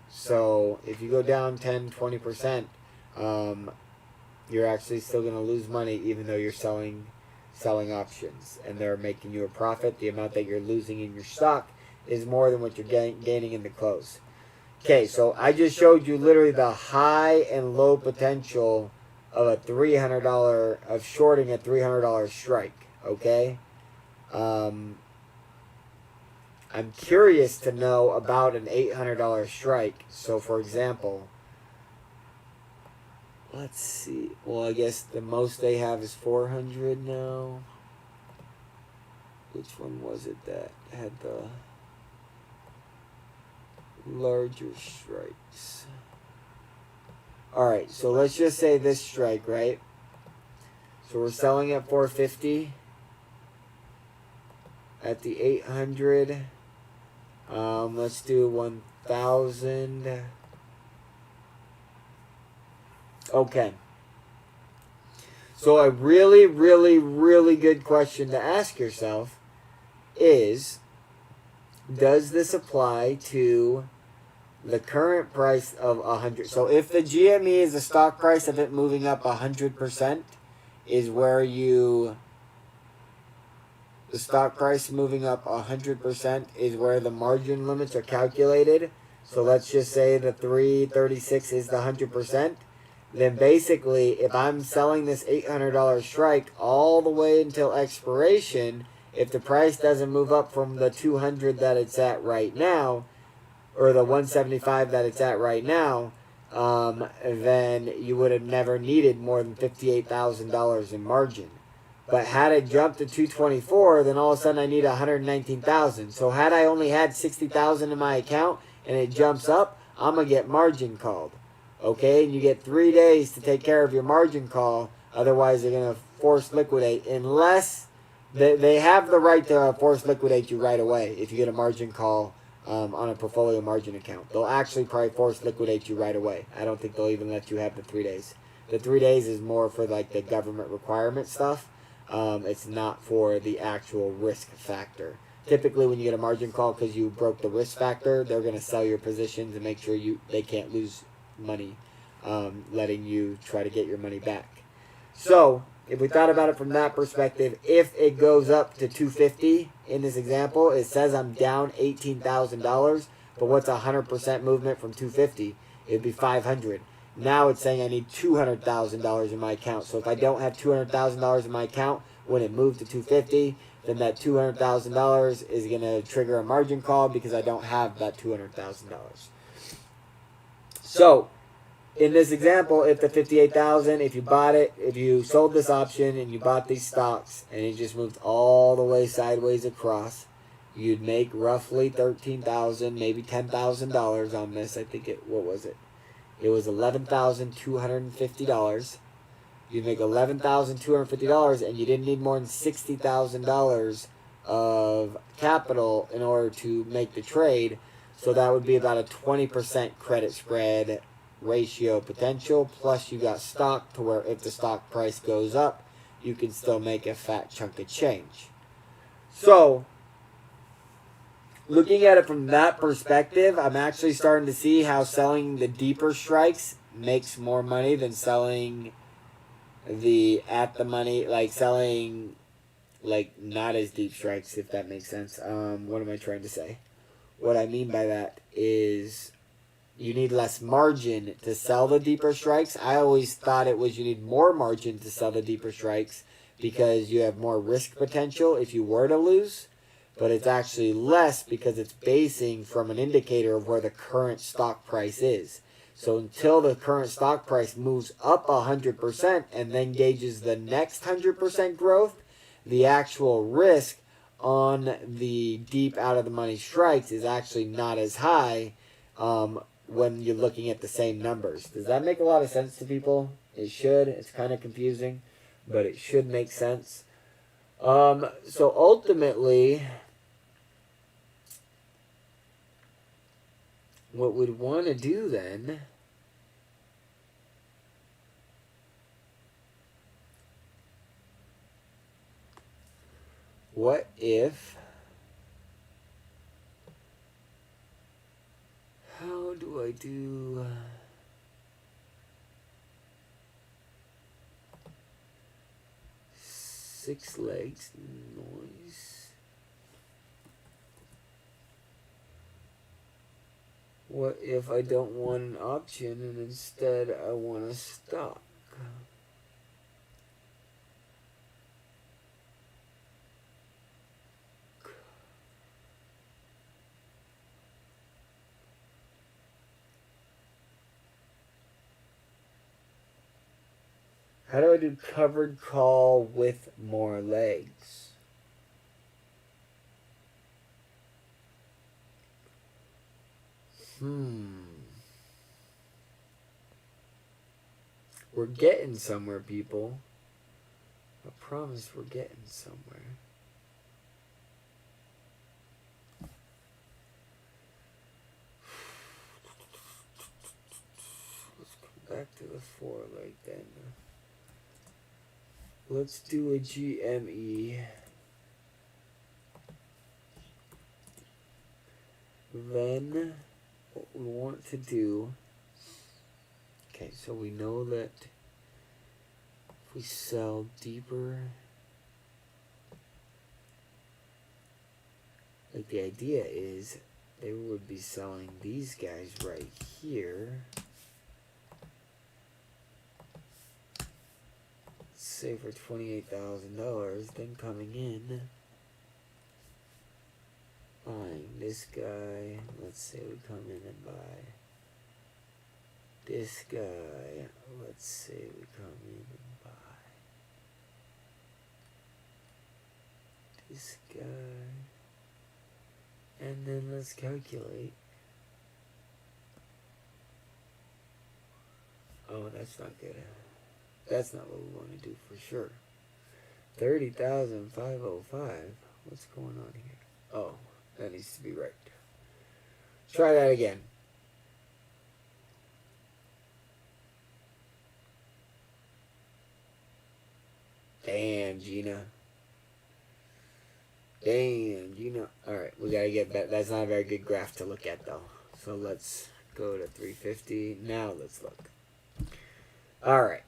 So if you go down 10, 20%, you're actually still going to lose money even though you're selling options and they're making you a profit. The amount that you're losing in your stock is more than what you're gaining in the close. Okay, so I just showed you literally the high and low potential of a $300 of shorting a $300 strike. Okay, I'm curious to know about an $800 strike. So, for example, let's see. Well, I guess the most they have is 400 now. Which one was it that had the larger strikes? Alright, so let's just say this strike, right? So we're selling at 450 at the 800. Let's do 1,000. Okay. So a really, really, really good question to ask yourself is, does this apply to the current price of 100. So if the GME is the stock price of it moving up 100%, is where you, the stock price moving up 100% is where the margin limits are calculated. So let's just say the 336 is the 100%. Then basically, if I'm selling this $800 strike all the way until expiration, if the price doesn't move up from the 200 that it's at right now, or the 175 that it's at right now, then you would have never needed more than $58,000 in margin. But had it jumped to 224, then all of a sudden I need 119,000. So had I only had 60,000 in my account and it jumps up, I'm gonna get margin called. Okay, and you get 3 days to take care of your margin call. Otherwise, they're gonna force liquidate unless they have the right to force liquidate you right away if you get a margin call on a portfolio margin account. They'll actually probably force liquidate you right away. I don't think they'll even let you have the 3 days. The 3 days is more for like the government requirement stuff. It's not for the actual risk factor. Typically, when you get a margin call because you broke the risk factor, they're going to sell your positions and make sure they can't lose money, letting you try to get your money back. So if we thought about it from that perspective, if it goes up to 250 in this example, it says I'm down $18,000, but what's 100% movement from 250? It'd be 500. Now it's saying I need $200,000 in my account. So if I don't have $200,000 in my account when it moved to 250, then that $200,000 is going to trigger a margin call because I don't have that $200,000. So in this example, if the 58,000, if you bought it, if you sold this option and you bought these stocks and it just moved all the way sideways across, you'd make roughly $13,000, maybe $10,000 on this. I think what was it? It was $11,250. You'd make $11,250 and you didn't need more than $60,000 of capital in order to make the trade. So that would be about a 20% credit spread ratio potential, plus you got stock to where if the stock price goes up, you can still make a fat chunk of change. So looking at it from that perspective, I'm actually starting to see how selling the deeper strikes makes more money than selling the at the money, like selling like not as deep strikes, if that makes sense. What am I trying to say? What I mean by that is you need less margin to sell the deeper strikes. I always thought it was you need more margin to sell the deeper strikes because you have more risk potential if you were to lose. But it's actually less because it's basing from an indicator of where the current stock price is. So until the current stock price moves up 100% and then gauges the next 100% growth, the actual risk on the deep out of the money strikes is actually not as high when you're looking at the same numbers. Does that make a lot of sense to people? It should. It's kind of confusing, but it should make sense. So ultimately, what we'd want to do then what if, how do I do, six legs noise? What if I don't want an option and instead I want a stock? How do I do covered call with more legs? We're getting somewhere, people. I promise we're getting somewhere. Let's come back to the 4 leg then. Let's do a GME. Then what we want to do. Okay, so we know that if we sell deeper, like the idea is they would be selling these guys right here. Say for $28,000, then coming in, buying this guy. Let's say we come in and buy this guy. Let's say we come in and buy this guy. And then let's calculate. Oh, that's not good. That's not what we want to do for sure. 30,505. What's going on here? Oh, that needs to be right. Try that again. Damn, Gina. Damn, Gina. Alright, we gotta get back. That's not a very good graph to look at, though. So let's go to 350. Now let's look. Alright.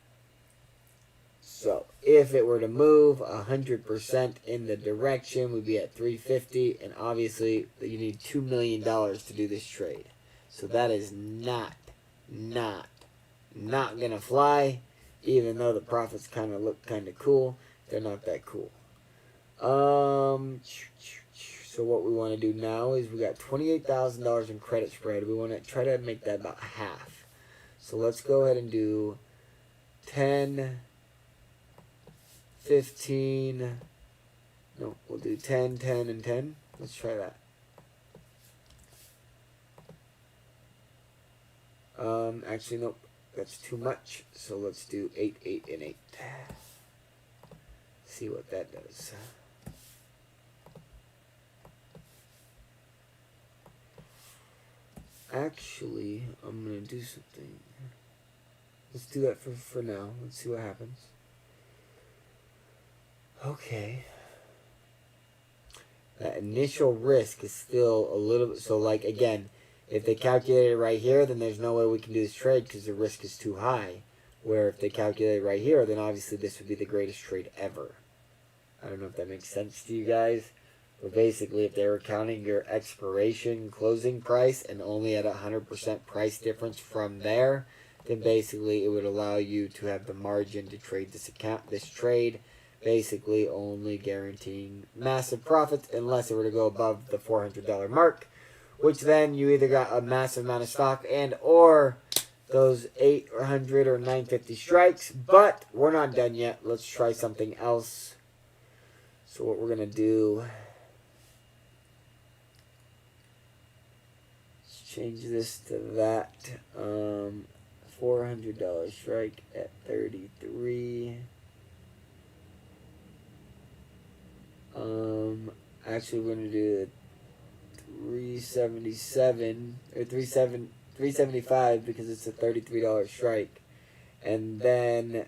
So, if it were to move 100% in the direction, we'd be at 350, and obviously, you need $2 million to do this trade. So that is not gonna fly, even though the profits kind of look kind of cool. They're not that cool. So what we want to do now is we got $28,000 in credit spread. We want to try to make that about half. So let's go ahead and do 10... 15, no, we'll do 10, 10, and 10. Let's try that. Actually, nope, that's too much. So let's do 8, 8, and 8. See what that does. Actually, I'm going to do something. Let's do that for now. Let's see what happens. Okay. That initial risk is still a little bit, so like again, if they calculate it right here, then there's no way we can do this trade because the risk is too high. Where if they calculate it right here, then obviously this would be the greatest trade ever. I don't know if that makes sense to you guys. But basically, if they were counting your expiration closing price and only at 100% price difference from there, then basically it would allow you to have the margin to trade this trade. Basically only guaranteeing massive profits unless it were to go above the $400 mark, which then you either got a massive amount of stock and or those 800 or 950 strikes. But we're not done yet. Let's try something else. So what we're going to do, let's change this to that. $400 strike at 33. Actually, we're going to do 377 or 375 because it's a $33 strike. And then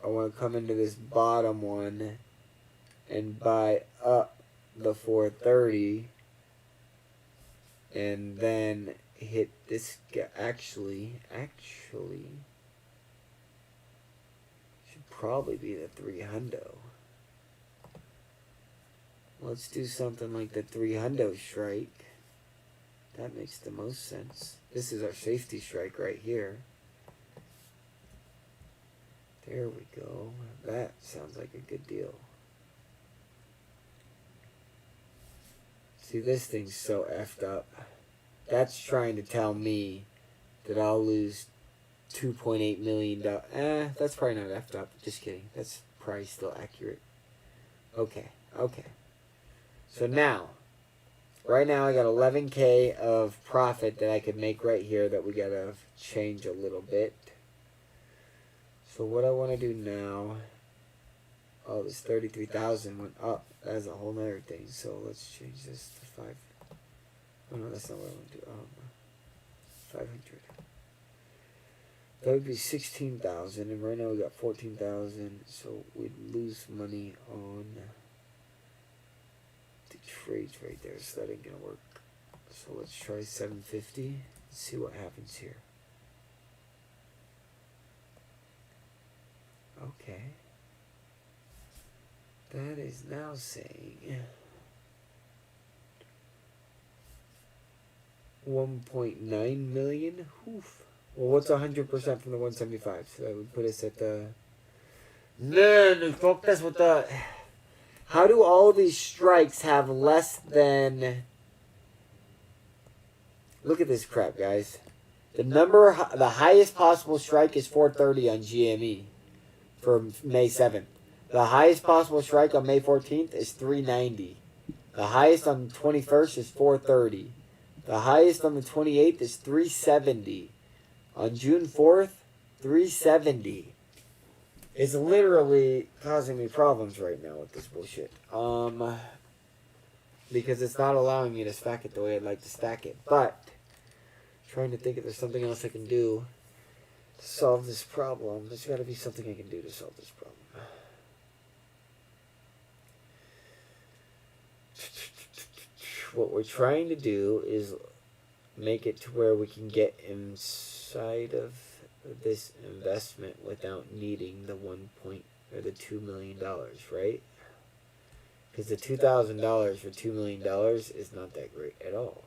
I want to come into this bottom one and buy up the 430 and then hit this guy. Actually should probably be the 300. Let's do something like the 300 strike. That makes the most sense. This is our safety strike right here. There we go. That sounds like a good deal. See, this thing's so effed up. That's trying to tell me that I'll lose $2.8 million. That's probably not effed up. Just kidding. That's probably still accurate. Okay. So now, right now I got 11K of profit that I could make right here that we gotta change a little bit. So what I want to do now, oh, this 33,000 went up. That's a whole nother thing. So let's change this to 5. Oh no, that's not what I want to do. 500. That would be 16,000, and right now we got 14,000. So we'd lose money on the trades right there. So that ain't gonna work. So let's try 750. Let's see what happens here. Okay. That is now saying 1.9 million. Oof. Well, what's 100% from the 175? So that would put us at the... No, fuck, that's what the... How do all these strikes have less than... Look at this crap, guys. The highest possible strike is 430 on GME for May 7th. The highest possible strike on May 14th is 390. The highest on the 21st is 430. The highest on the 28th is 370. On June 4th, 370. It's literally causing me problems right now with this bullshit. Because it's not allowing me to stack it the way I'd like to stack it. But, trying to think if there's something else I can do to solve this problem. There's got to be something I can do to solve this problem. What we're trying to do is make it to where we can get inside of this investment without needing the the $2 million, right? Because the $2,000 for $2 million is not that great at all.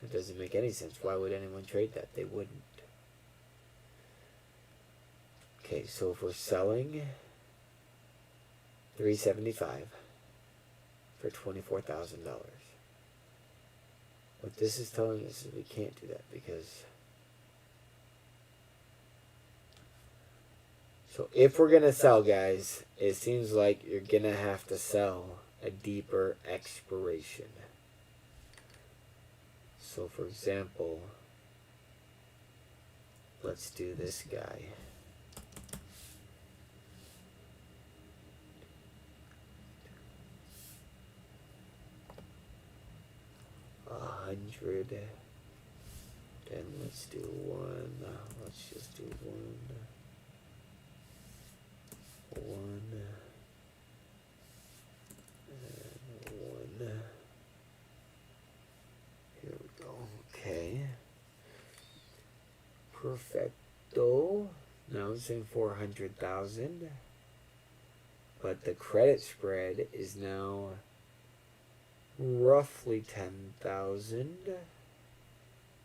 It doesn't make any sense. Why would anyone trade that? They wouldn't. Okay, so if we're selling $375 for $24,000, what this is telling us is we can't do that because... So if we're going to sell, guys, it seems like you're going to have to sell a deeper expiration. So for example, let's do this guy. $100. Then let's do one. Let's just do one. And one. Here we go. Okay. Perfecto. Now it's saying 400,000. But the credit spread is now roughly 10,000.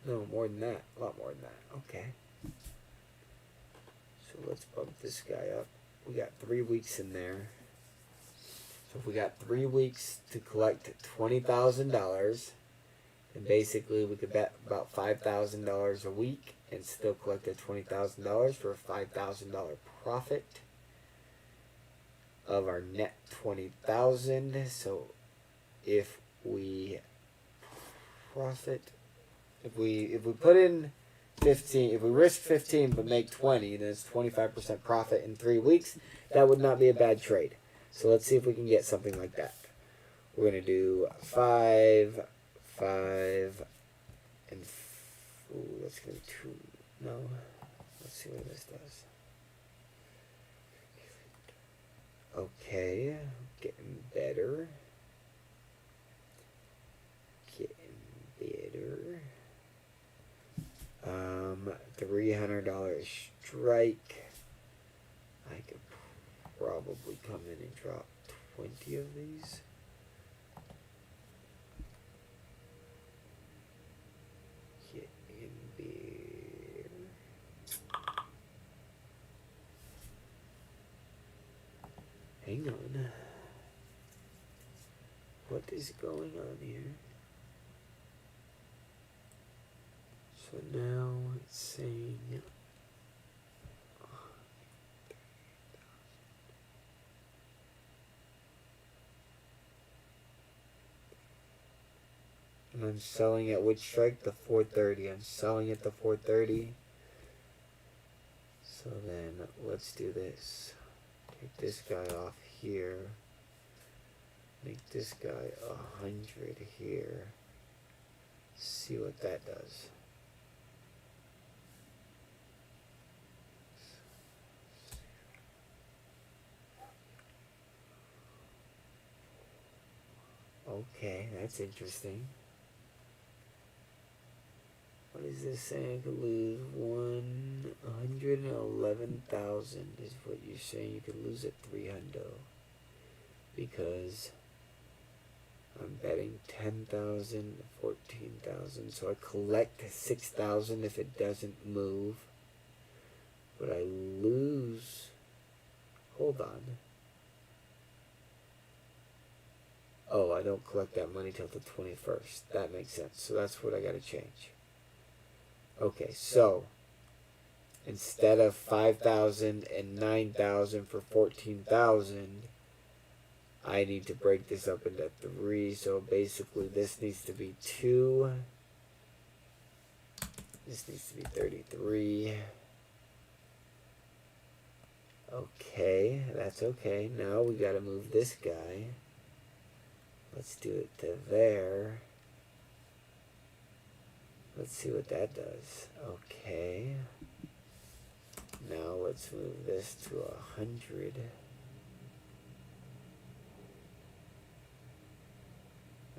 No, more than that. A lot more than that. Okay. So let's bump this guy up. We got 3 weeks in there. So if we got 3 weeks to collect $20,000, then basically we could bet about $5,000 a week and still collect the $20,000 for a $5,000 profit of our net $20,000. So if we profit, if we put in 15, if we risk 15 but make 20, then it's 25% profit in 3 weeks. That would not be a bad trade. So let's see if we can get something like that. We're going to do 5, 5, and let's go 2. No, let's see what this does. Okay, getting better. $300 strike. I could probably come in and drop 20 of these. Get in there. Hang on. What is going on here? So now it's saying and I'm selling at which strike? The 430. I'm selling at the 430. So then let's do this. Take this guy off here. Make this guy 100 here. See what that does. Okay, that's interesting. What is this saying? I could lose 111,000 is what you're saying. You could lose at 300 because I'm betting 10,000, 14,000. So I collect 6,000 if it doesn't move. But I lose. Hold on. Oh, I don't collect that money till the 21st. That makes sense. So that's what I got to change. Okay, so instead of 5,000 and 9,000 for 14,000, I need to break this up into 3. So basically this needs to be 2. This needs to be 33. Okay, that's okay. Now we got to move this guy. Let's do it to there. Let's see what that does. Okay. Now let's move this to 100.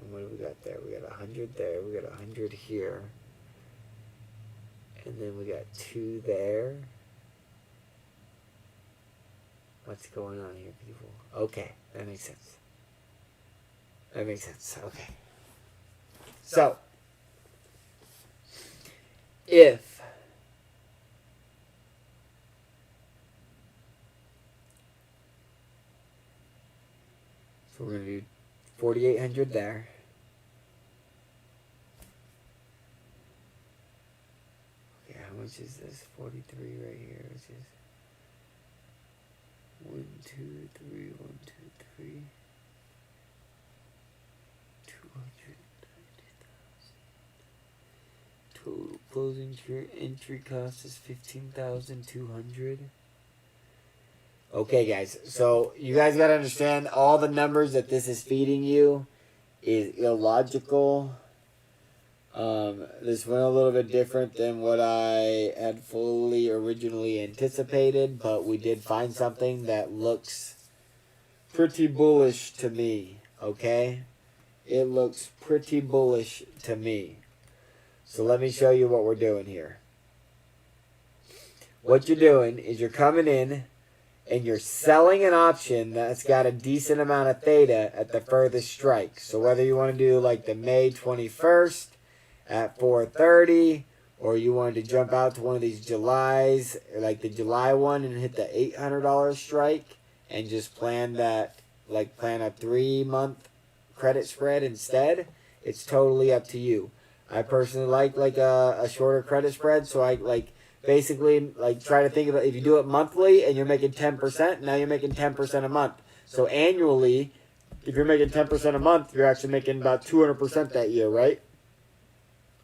And what do we got there? We got 100 there. We got 100 here. And then we got 2 there. What's going on here, people? Okay, that makes sense. That makes sense. Okay. So, if so, we're gonna do 4,800 there. Okay, how much is this? 43 right here, which is 1, 2, 3, 1, 2, 3. 290,000. Total closing entry cost is 15,200. Okay, guys. So you guys gotta understand all the numbers that this is feeding you is illogical. This went a little bit different than what I had fully originally anticipated, but we did find something that looks pretty bullish to me, okay? It looks pretty bullish to me. So let me show you what we're doing here. What you're doing is you're coming in and you're selling an option that's got a decent amount of theta at the furthest strike. So whether you want to do like the May 21st at 4:30, or you wanted to jump out to one of these Julys, like the July one, and hit the $800 strike and just plan that, like plan a 3-month credit spread instead, it's totally up to you. I personally like a shorter credit spread, so I basically try to think about, if you do it monthly and you're making 10%, now you're making 10% a month. So annually, if you're making 10% a month, you're actually making about 200% that year, right?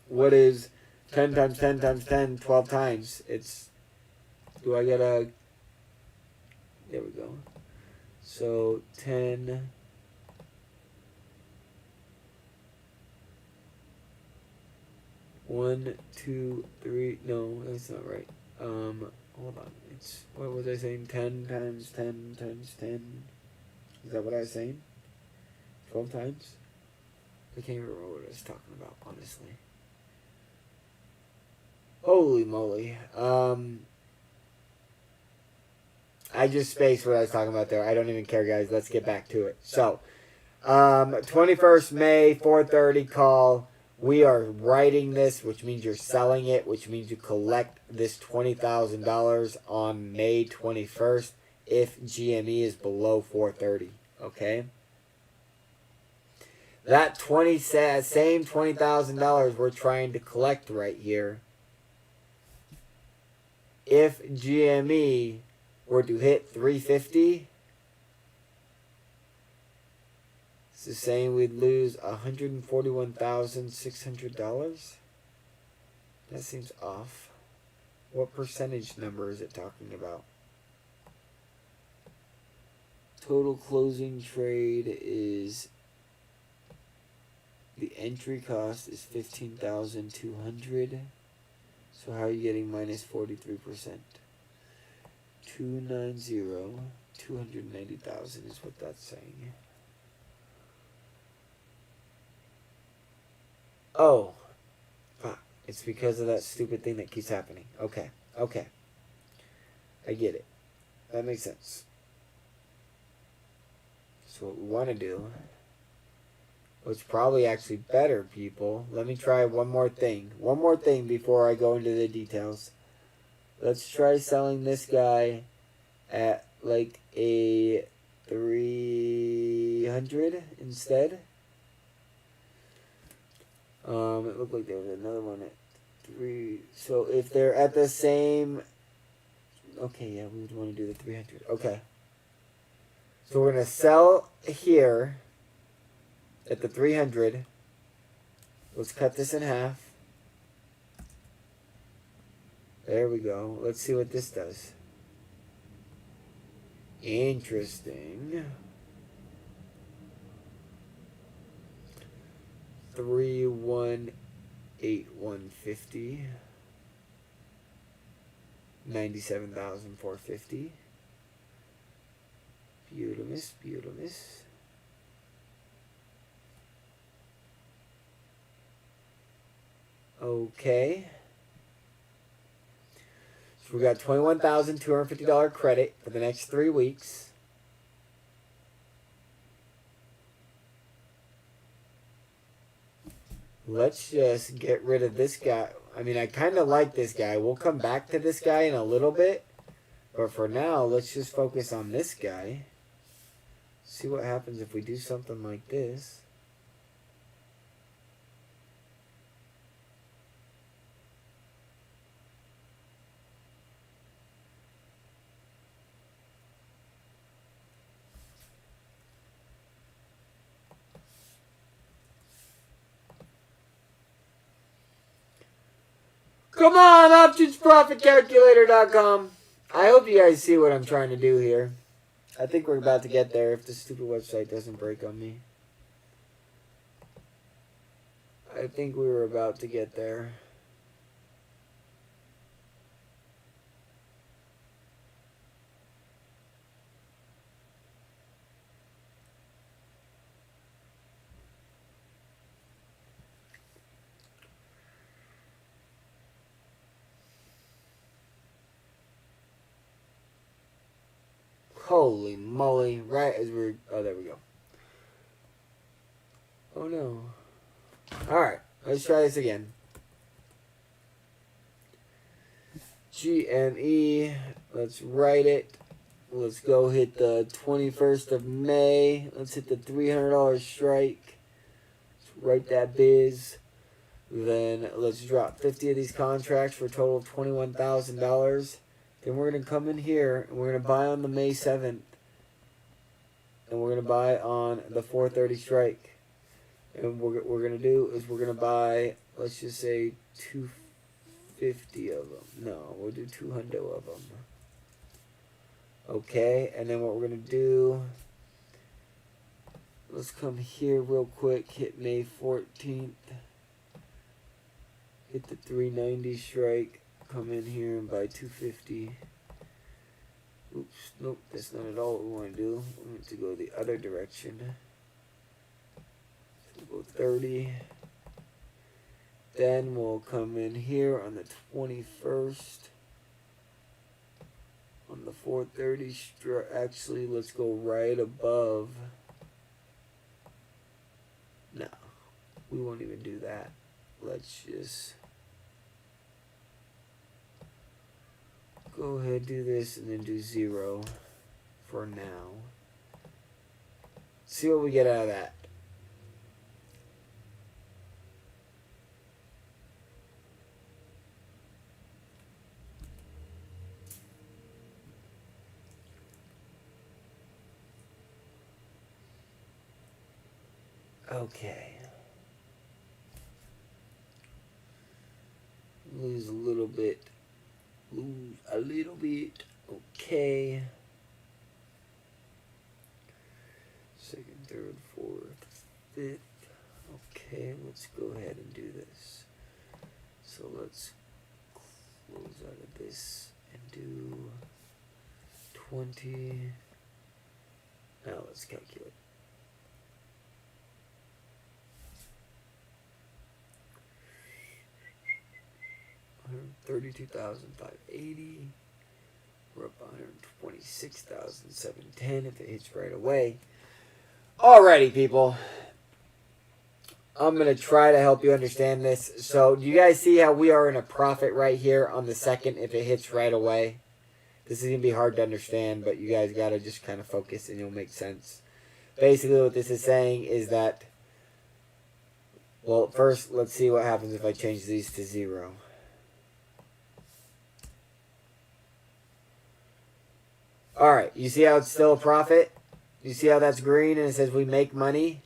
What is 10 times 10 times 10, 12 times? It's, do I get a, there we go. So 10, one, two, three, no, that's not right. Hold on. It's, what was I saying? 10 times 10 times 10. Is that what I was saying? 12 times? I can't remember what I was talking about, honestly. Holy moly. I just spaced what I was talking about there. I don't even care, guys. Let's get back to it. So, 21st May, 4:30 call. We are writing this, which means you're selling it, which means you collect this $20,000 on May 21st if GME is below 430. Okay? That same $20,000 we're trying to collect right here. If GME were to hit 350, this is saying we'd lose $141,600. That seems off. What percentage number is it talking about? Total closing trade is, the entry cost is 15,200. So how are you getting minus 43%? 290,000 is what that's saying. Oh, fuck. It's because of that stupid thing that keeps happening. Okay. Okay. I get it. That makes sense. So what we want to do, what's probably actually better, people, let me try one more thing. One more thing before I go into the details. Let's try selling this guy at like a 300 instead. It looked like there was another one at 3. So if they're at the same, okay, yeah, we would want to do the 300. Okay. So we're going to sell here at the 300. Let's cut this in half. There we go. Let's see what this does. Interesting. 318,150. 97,450. Beautimous, beautimous. Okay. So we got $21,250 credit for the next 3 weeks. Let's just get rid of this guy. I mean, I kind of like this guy. We'll come back to this guy in a little bit. But for now, let's just focus on this guy. See what happens if we do something like this. Come on, optionsprofitcalculator.com. I hope you guys see what I'm trying to do here. I think we're about to get there if this stupid website doesn't break on me. I think we were about to get there. Holy moly, right as we're... Oh, there we go. Oh, no. Alright, let's try this again. GME, let's write it. Let's go hit the 21st of May. Let's hit the $300 strike. Let's write that biz. Then let's drop 50 of these contracts for a total of $21,000. Then we're going to come in here and we're going to buy on the May 7th. And we're going to buy on the 430 strike. And what we're going to do is we're going to buy, let's just say 250 of them. No, we'll do 200 of them. Okay, and then what we're going to do, let's come here real quick, hit May 14th. Hit the 390 strike. Come in here and buy 250. Oops, nope, that's not at all what we want to do. We want to go the other direction. So we'll go 30. Then we'll come in here on the 21st. On the 430 strike. Actually, let's go right above. No, we won't even do that. Let's just go ahead, do this, and then do 0 for now. See what we get out of that. Okay. Lose a little bit. Lose a little bit. Okay. Second, third, fourth, fifth. Okay, let's go ahead and do this. So let's close out of this and do 20. Now let's calculate. $32,580. We're up 126,710 if it hits right away. Alrighty, people. I'm going to try to help you understand this. So, do you guys see how we are in a profit right here on the second if it hits right away? This is going to be hard to understand, but you guys got to just kind of focus and it'll make sense. Basically, what this is saying is that, well, first, let's see what happens if I change these to 0. Alright, you see how it's still a profit? You see how that's green and it says we make money?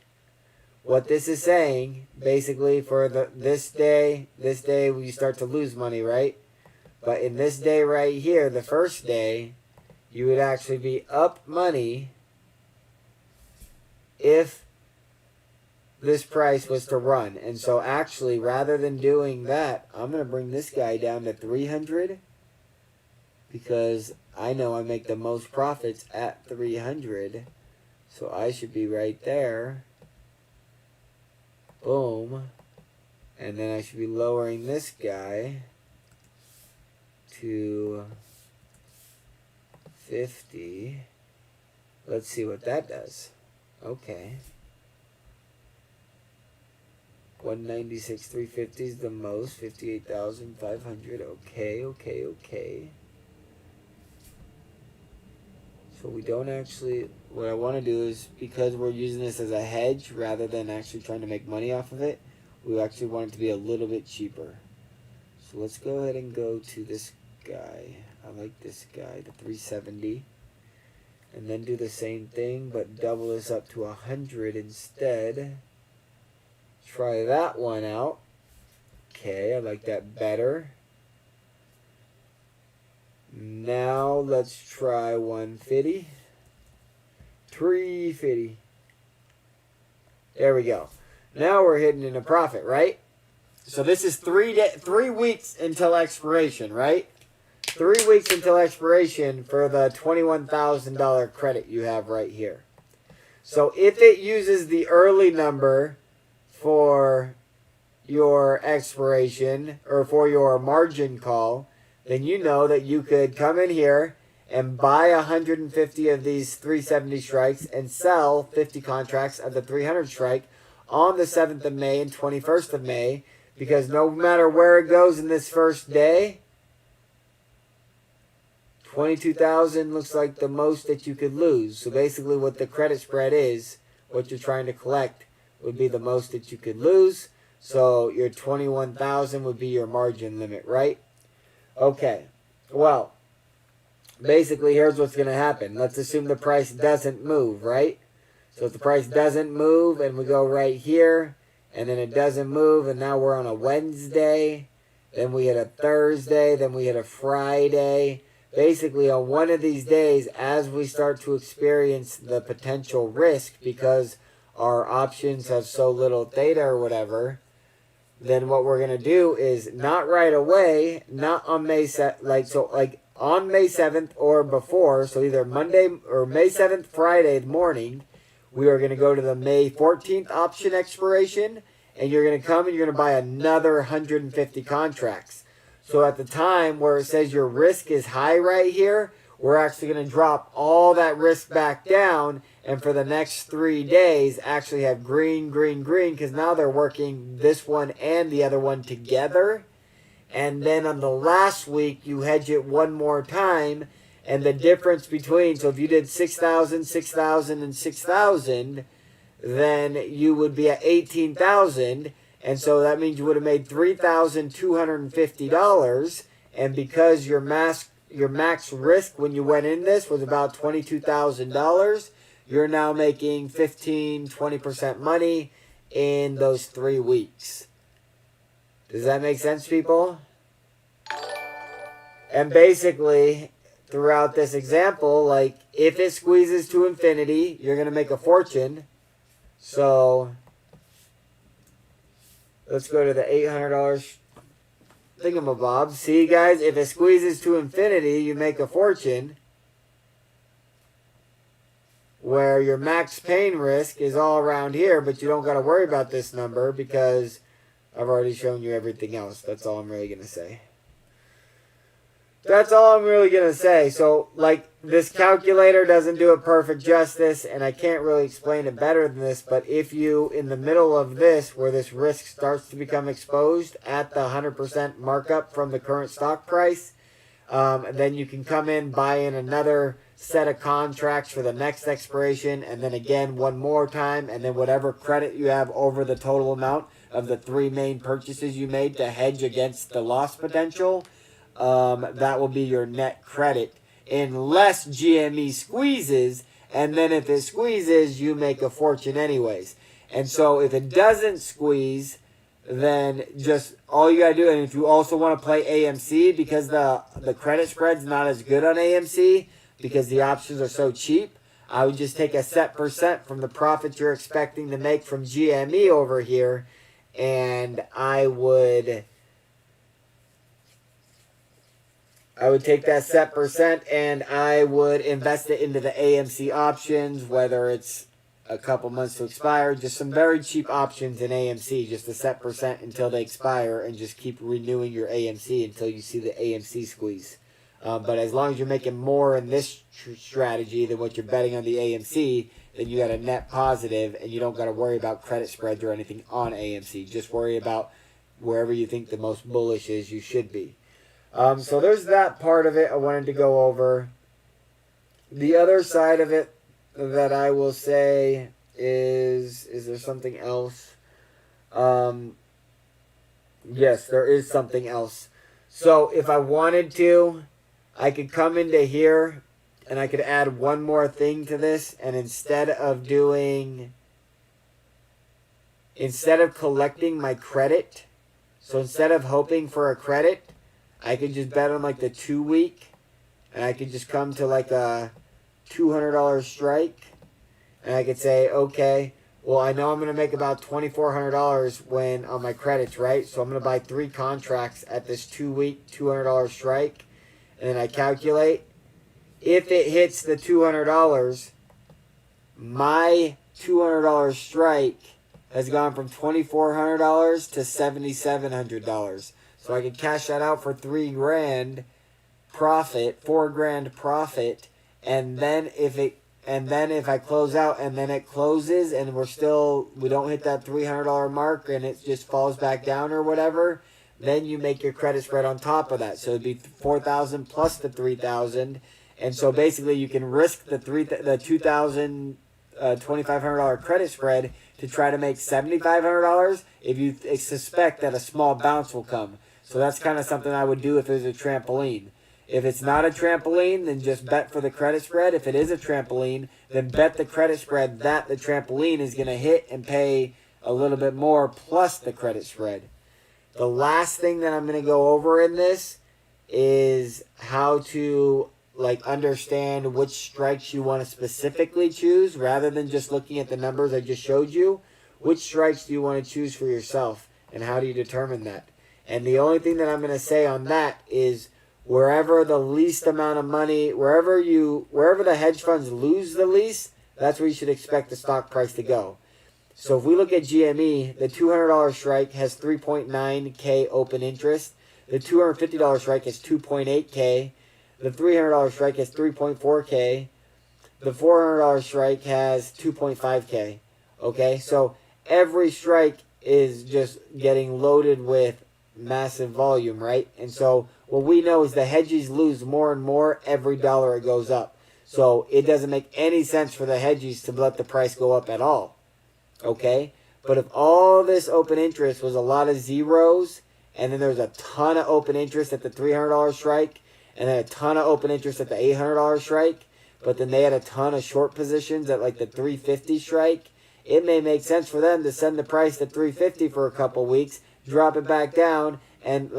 What this is saying, basically, for this day, we start to lose money, right? But in this day right here, the first day, you would actually be up money if this price was to run. And so actually, rather than doing that, I'm going to bring this guy down to 300 because I know I make the most profits at 300. So I should be right there. Boom. And then I should be lowering this guy to 50. Let's see what that does. Okay. 196, 350 is the most. 58,500. Okay. So we don't actually, what I want to do is, because we're using this as a hedge rather than actually trying to make money off of it, we actually want it to be a little bit cheaper. So let's go ahead and go to this guy. I like this guy, the 370. And then do the same thing, but double this up to 100 instead. Try that one out. Okay, I like that better. Now let's try 150. 350. There we go. Now we're hitting in a profit, right? So this is 3 weeks until expiration, right? 3 weeks until expiration for the $21,000 credit you have right here. So if it uses the early number for your expiration or for your margin call, then you know that you could come in here and buy 150 of these 370 strikes and sell 50 contracts of the 300 strike on the 7th of May and 21st of May, because no matter where it goes in this first day, 22,000 looks like the most that you could lose. So basically what the credit spread is, what you're trying to collect, would be the most that you could lose. So your 21,000 would be your margin limit, right? Okay, well, basically here's what's going to happen. Let's assume the price doesn't move, right? So if the price doesn't move and we go right here, and then it doesn't move, and now we're on a Wednesday, then we hit a Thursday, then we hit a Friday. Basically on one of these days, as we start to experience the potential risk because our options have so little theta or whatever, then what we're going to do is not right away, not on May 7th, on May 7th or before, so either Monday or May 7th, Friday morning, we are going to go to the May 14th option expiration, and you're going to come and you're going to buy another 150 contracts. So at the time where it says your risk is high right here, we're actually going to drop all that risk back down, and for the next 3 days actually have green, because now they're working this one and the other one together. And then on the last week, you hedge it one more time, and the difference between, so if you did 6,000, 6,000, and 6,000, then you would be at 18,000, and so that means you would have made $3,250, and because your max risk when you went in this was about $22,000, you're now making 15-20% money in those 3 weeks. Does that make sense, people? And basically, throughout this example, like, if it squeezes to infinity, you're going to make a fortune. So, let's go to the $800 thingamabob. See, guys, if it squeezes to infinity, you make a fortune. Where your max pain risk is all around here, but you don't got to worry about this number because I've already shown you everything else. That's all I'm really going to say. That's all I'm really going to say. So, like, this calculator doesn't do it perfect justice, and I can't really explain it better than this, but if you, in the middle of this, where this risk starts to become exposed at the 100% markup from the current stock price, then you can come in, buy in another set of contracts for the next expiration, and then again one more time, and then whatever credit you have over the total amount of the 3 main purchases you made to hedge against the loss potential, that will be your net credit unless GME squeezes, and then if it squeezes, you make a fortune anyways. And so if it doesn't squeeze, then just all you gotta do, and if you also want to play AMC, because the credit spread's not as good on AMC because the options are so cheap, I would just take a set percent from the profit you're expecting to make from GME over here, and I would take that set percent and I would invest it into the AMC options, whether it's a couple months to expire, just some very cheap options in AMC, just a set percent until they expire, and just keep renewing your AMC until you see the AMC squeeze. But as long as you're making more in this strategy than what you're betting on the AMC, then you got a net positive, and you don't got to worry about credit spreads or anything on AMC. Just worry about wherever you think the most bullish is, you should be. So there's that part of it I wanted to go over. The other side of it that I will say is there something else? Yes, there is something else. So if I wanted to, I could come into here and I could add one more thing to this, and instead of collecting my credit, so instead of hoping for a credit, I could just bet on like the 2 week, and I could just come to like a $200 strike, and I could say, okay, well, I know I'm going to make about $2,400 when on my credits, right? So I'm going to buy 3 contracts at this 2 week $200 strike, and then I calculate. If it hits the $200, my $200 strike has gone from $2,400 to $7,700. So I could cash that out for $3,000 profit, $4,000 profit, and then if I close out and then it closes and we don't hit that $300 mark and it just falls back down or whatever, then you make your credit spread on top of that. So it'd be $4,000 plus the $3,000, and so basically you can risk the $2,500 credit spread to try to make $7,500 if you suspect that a small bounce will come. So that's kind of something I would do if it was a trampoline. If it's not a trampoline, then just bet for the credit spread. If it is a trampoline, then bet the credit spread that the trampoline is going to hit and pay a little bit more plus the credit spread. The last thing that I'm going to go over in this is how to understand which strikes you want to specifically choose rather than just looking at the numbers I just showed you. Which strikes do you want to choose for yourself, and how do you determine that? And the only thing that I'm going to say on that is wherever the least amount of money, wherever the hedge funds lose the least, that's where you should expect the stock price to go. So if we look at GME, the $200 strike has 3.9K open interest. The $250 strike has 2.8K. The $300 strike has 3.4K. The $400 strike has 2.5K. Okay, so every strike is just getting loaded with massive volume, right? And so what we know is the hedges lose more and more every dollar it goes up. So it doesn't make any sense for the hedges to let the price go up at all. Okay? But if all this open interest was a lot of zeros, and then there's a ton of open interest at the $300 strike, and then a ton of open interest at the $800 strike, but then they had a ton of short positions at like the $350 strike, it may make sense for them to send the price to $350 for a couple weeks, drop it back down, and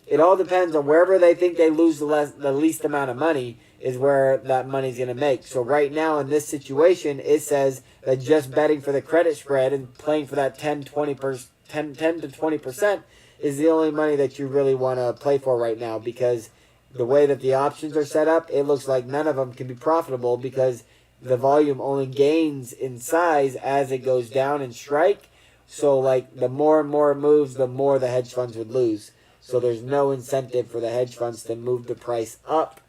it all depends on wherever they think they lose the least amount of money is where that money's going to make. So right now in this situation, it says that just betting for the credit spread and playing for that 10 to 20% is the only money that you really want to play for right now, because the way that the options are set up, it looks like none of them can be profitable because the volume only gains in size as it goes down in strike. So the more and more it moves, the more the hedge funds would lose. So there's no incentive for the hedge funds to move the price up.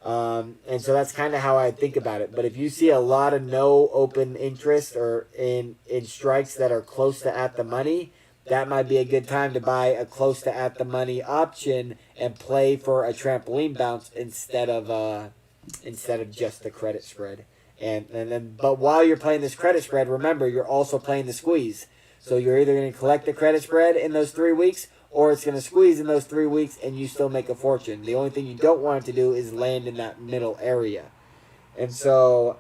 And so that's kind of how I think about it. But if you see a lot of no open interest or in strikes that are close to at the money, that might be a good time to buy a close to at the money option and play for a trampoline bounce instead of just the credit spread. But while you're playing this credit spread, remember you're also playing the squeeze. So you're either going to collect the credit spread in those 3 weeks, or it's going to squeeze in those 3 weeks and you still make a fortune. The only thing you don't want it to do is land in that middle area. And so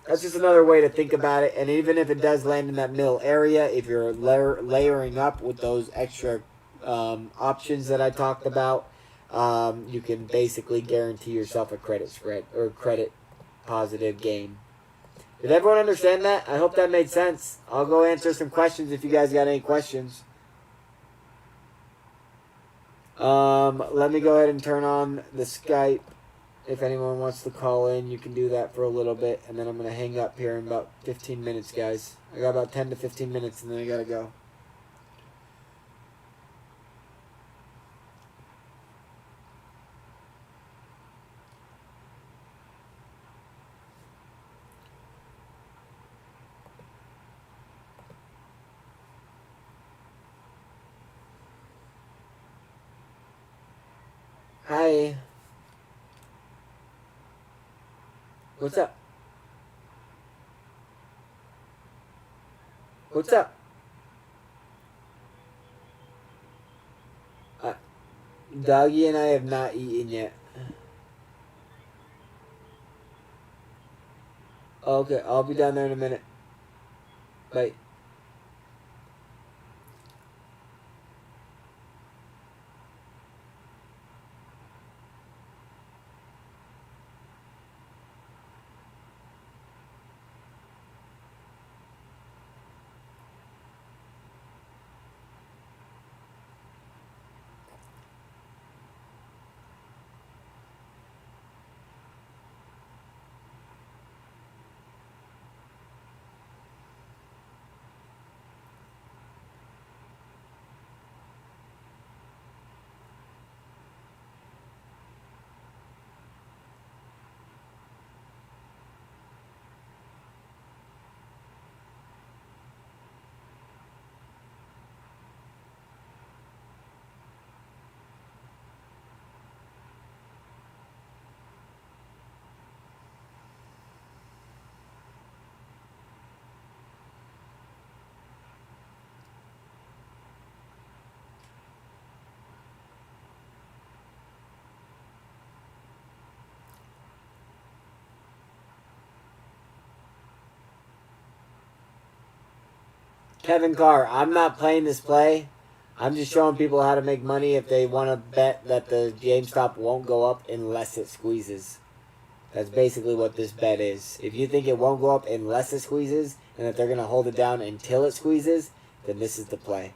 that's just another way to think about it. And even if it does land in that middle area, if you're layering up with those extra options that I talked about, you can basically guarantee yourself a credit spread or credit positive gain. Did everyone understand that? I hope that made sense. I'll go answer some questions if you guys got any questions. Let me go ahead and turn on the Skype. If anyone wants to call in, you can do that for a little bit. And then I'm going to hang up here in about 15 minutes, guys. I got about 10 to 15 minutes and then I got to go. Hi. What's up? What's up? Doggy and I have not eaten yet. Okay, I'll be down there in a minute. Bye. Kevin Carr, I'm not playing this play. I'm just showing people how to make money if they want to bet that the GameStop won't go up unless it squeezes. That's basically what this bet is. If you think it won't go up unless it squeezes and that they're going to hold it down until it squeezes, then this is the play.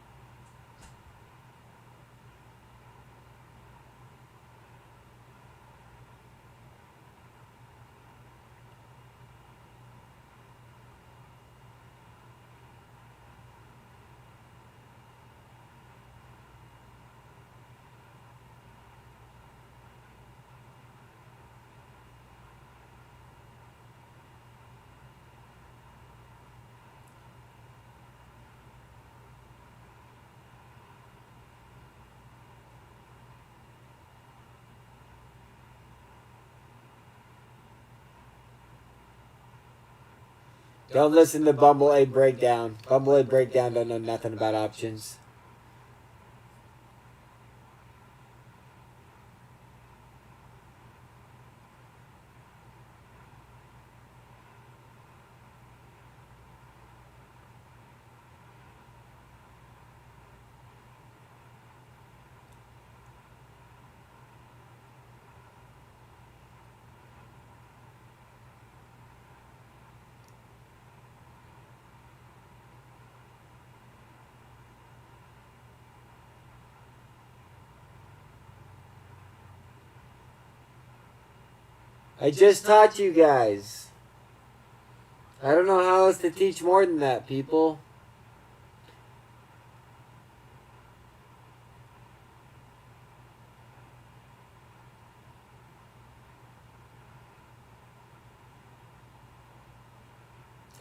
Don't listen to Bumble A Breakdown. Bumble A Breakdown don't know nothing about options. I just taught you guys. I don't know how else to teach more than that, people.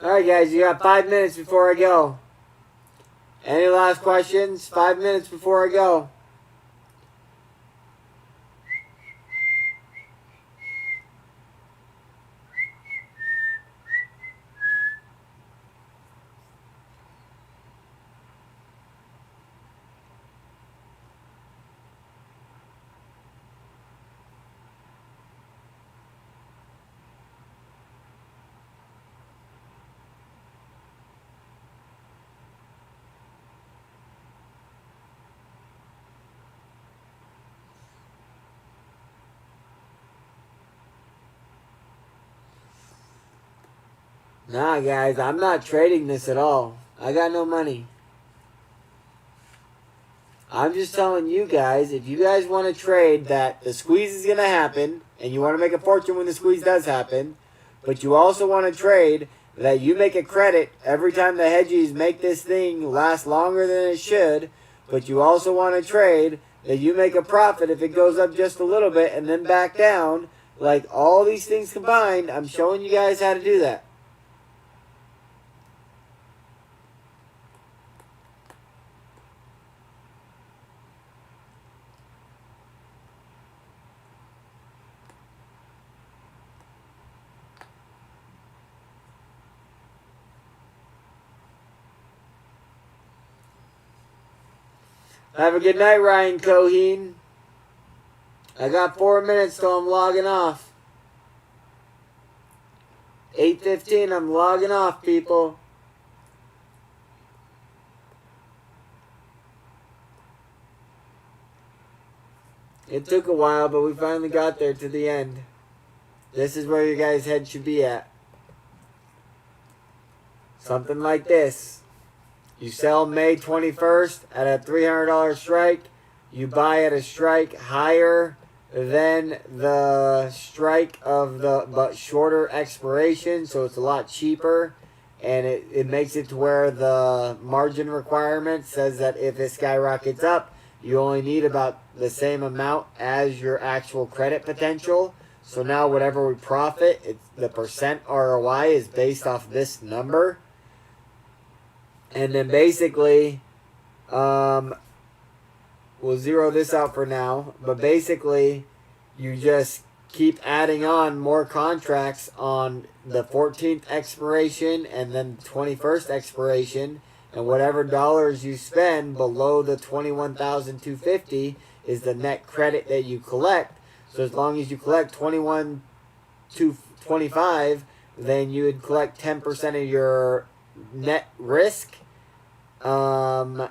Alright guys, you got 5 minutes before I go. Any last questions? 5 minutes before I go. Nah, guys, I'm not trading this at all. I got no money. I'm just telling you guys, if you guys want to trade that the squeeze is going to happen, and you want to make a fortune when the squeeze does happen, but you also want to trade that you make a credit every time the hedgies make this thing last longer than it should, but you also want to trade that you make a profit if it goes up just a little bit and then back down, like all these things combined, I'm showing you guys how to do that. Have a good night, Ryan Coheen. I got 4 minutes till I'm logging off. 8:15, I'm logging off, people. It took a while, but we finally got there to the end. This is where your guys' head should be at. Something like this. You sell May 21st at a $300 strike. You buy at a strike higher than the strike of the but shorter expiration, so it's a lot cheaper. And it makes it to where the margin requirement says that if it skyrockets up, you only need about the same amount as your actual credit potential. So now whatever we profit, the percent ROI is based off this number. And then basically, we'll zero this out for now. But basically, you just keep adding on more contracts on the 14th expiration and then 21st expiration. And whatever dollars you spend below the $21,250 is the net credit that you collect. So as long as you collect $21,225, then you would collect 10% of your net risk. And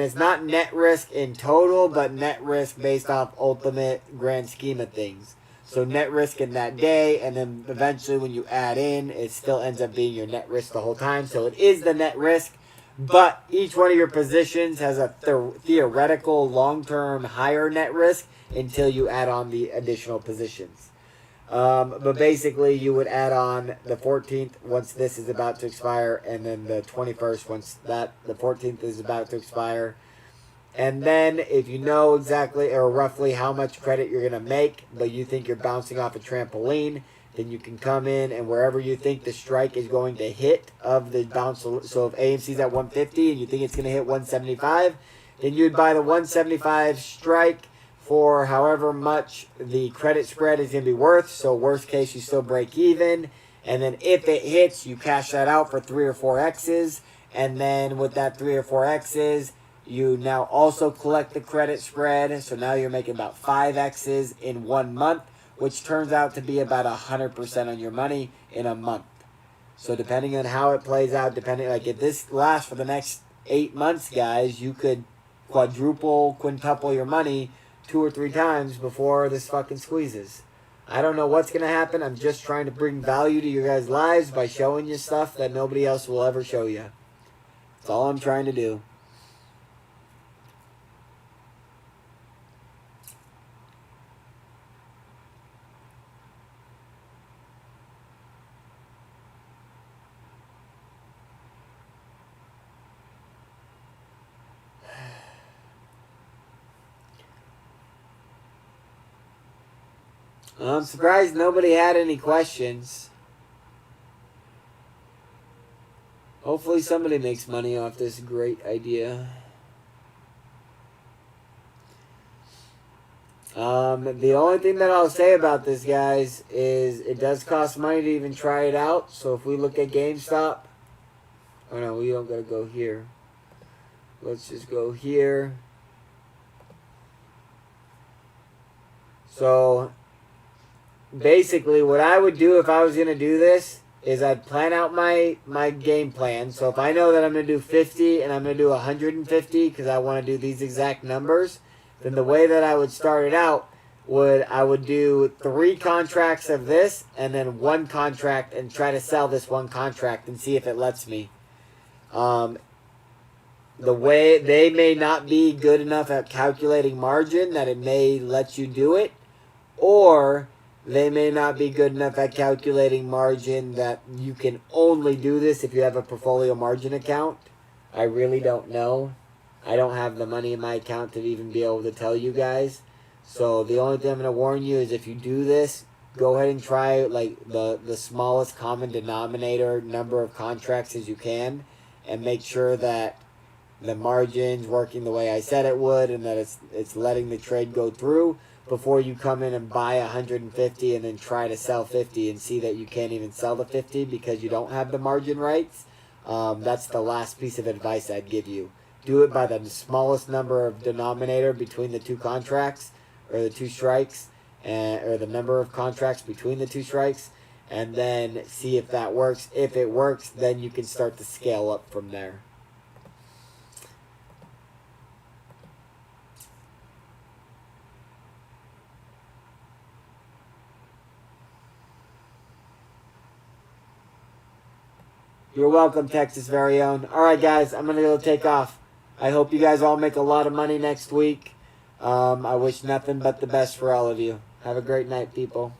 it's not net risk in total, but net risk based off ultimate grand scheme of things. So net risk in that day, and then eventually when you add in, it still ends up being your net risk the whole time. So it is the net risk, but each one of your positions has a theoretical long-term higher net risk until you add on the additional positions. But basically, you would add on the 14th once this is about to expire, and then the 21st once the 14th is about to expire. And then if you know exactly or roughly how much credit you're going to make, but you think you're bouncing off a trampoline, then you can come in and wherever you think the strike is going to hit of the bounce. So if AMC's at 150 and you think it's going to hit 175, then you'd buy the 175 strike for however much the credit spread is going to be worth. So worst case, you still break even. And then if it hits, you cash that out for 3 or 4 X's. And then with that 3 or 4 X's, you now also collect the credit spread. So now you're making about 5 X's in 1 month, which turns out to be about 100% on your money in a month. So depending on how it plays out, like if this lasts for the next 8 months, guys, you could quadruple, quintuple your money 2 or 3 times before this fucking squeezes. I don't know what's going to happen. I'm just trying to bring value to your guys' lives by showing you stuff that nobody else will ever show you. That's all I'm trying to do. I'm surprised nobody had any questions. Hopefully somebody makes money off this great idea. The only thing that I'll say about this, guys, is it does cost money to even try it out. So if we look at GameStop, oh no, we don't gotta go here. Let's just go here. So basically what I would do if I was gonna do this is I'd plan out my game plan. So if I know that I'm gonna do 50 and I'm gonna do 150 because I want to do these exact numbers, then the way that I would start it out I would do 3 contracts of this and then 1 contract and try to sell this 1 contract and see if it lets me. The way they may not be good enough at calculating margin that it may let you do it, or they may not be good enough at calculating margin that you can only do this if you have a portfolio margin account. I really don't know. I don't have the money in my account to even be able to tell you guys. So the only thing I'm going to warn you is if you do this, go ahead and try like the smallest common denominator number of contracts as you can, and make sure that the margin's working the way I said it would and that it's letting the trade go through before you come in and buy 150 and then try to sell 50 and see that you can't even sell the 50 because you don't have the margin rights. That's the last piece of advice I'd give you. Do it by the smallest number of denominator between the 2 contracts or the 2 strikes, or the number of contracts between the 2 strikes, and then see if that works. If it works, then you can start to scale up from there. You're welcome, Texas very own. All right, guys, I'm going to go take off. I hope you guys all make a lot of money next week. I wish nothing but the best for all of you. Have a great night, people.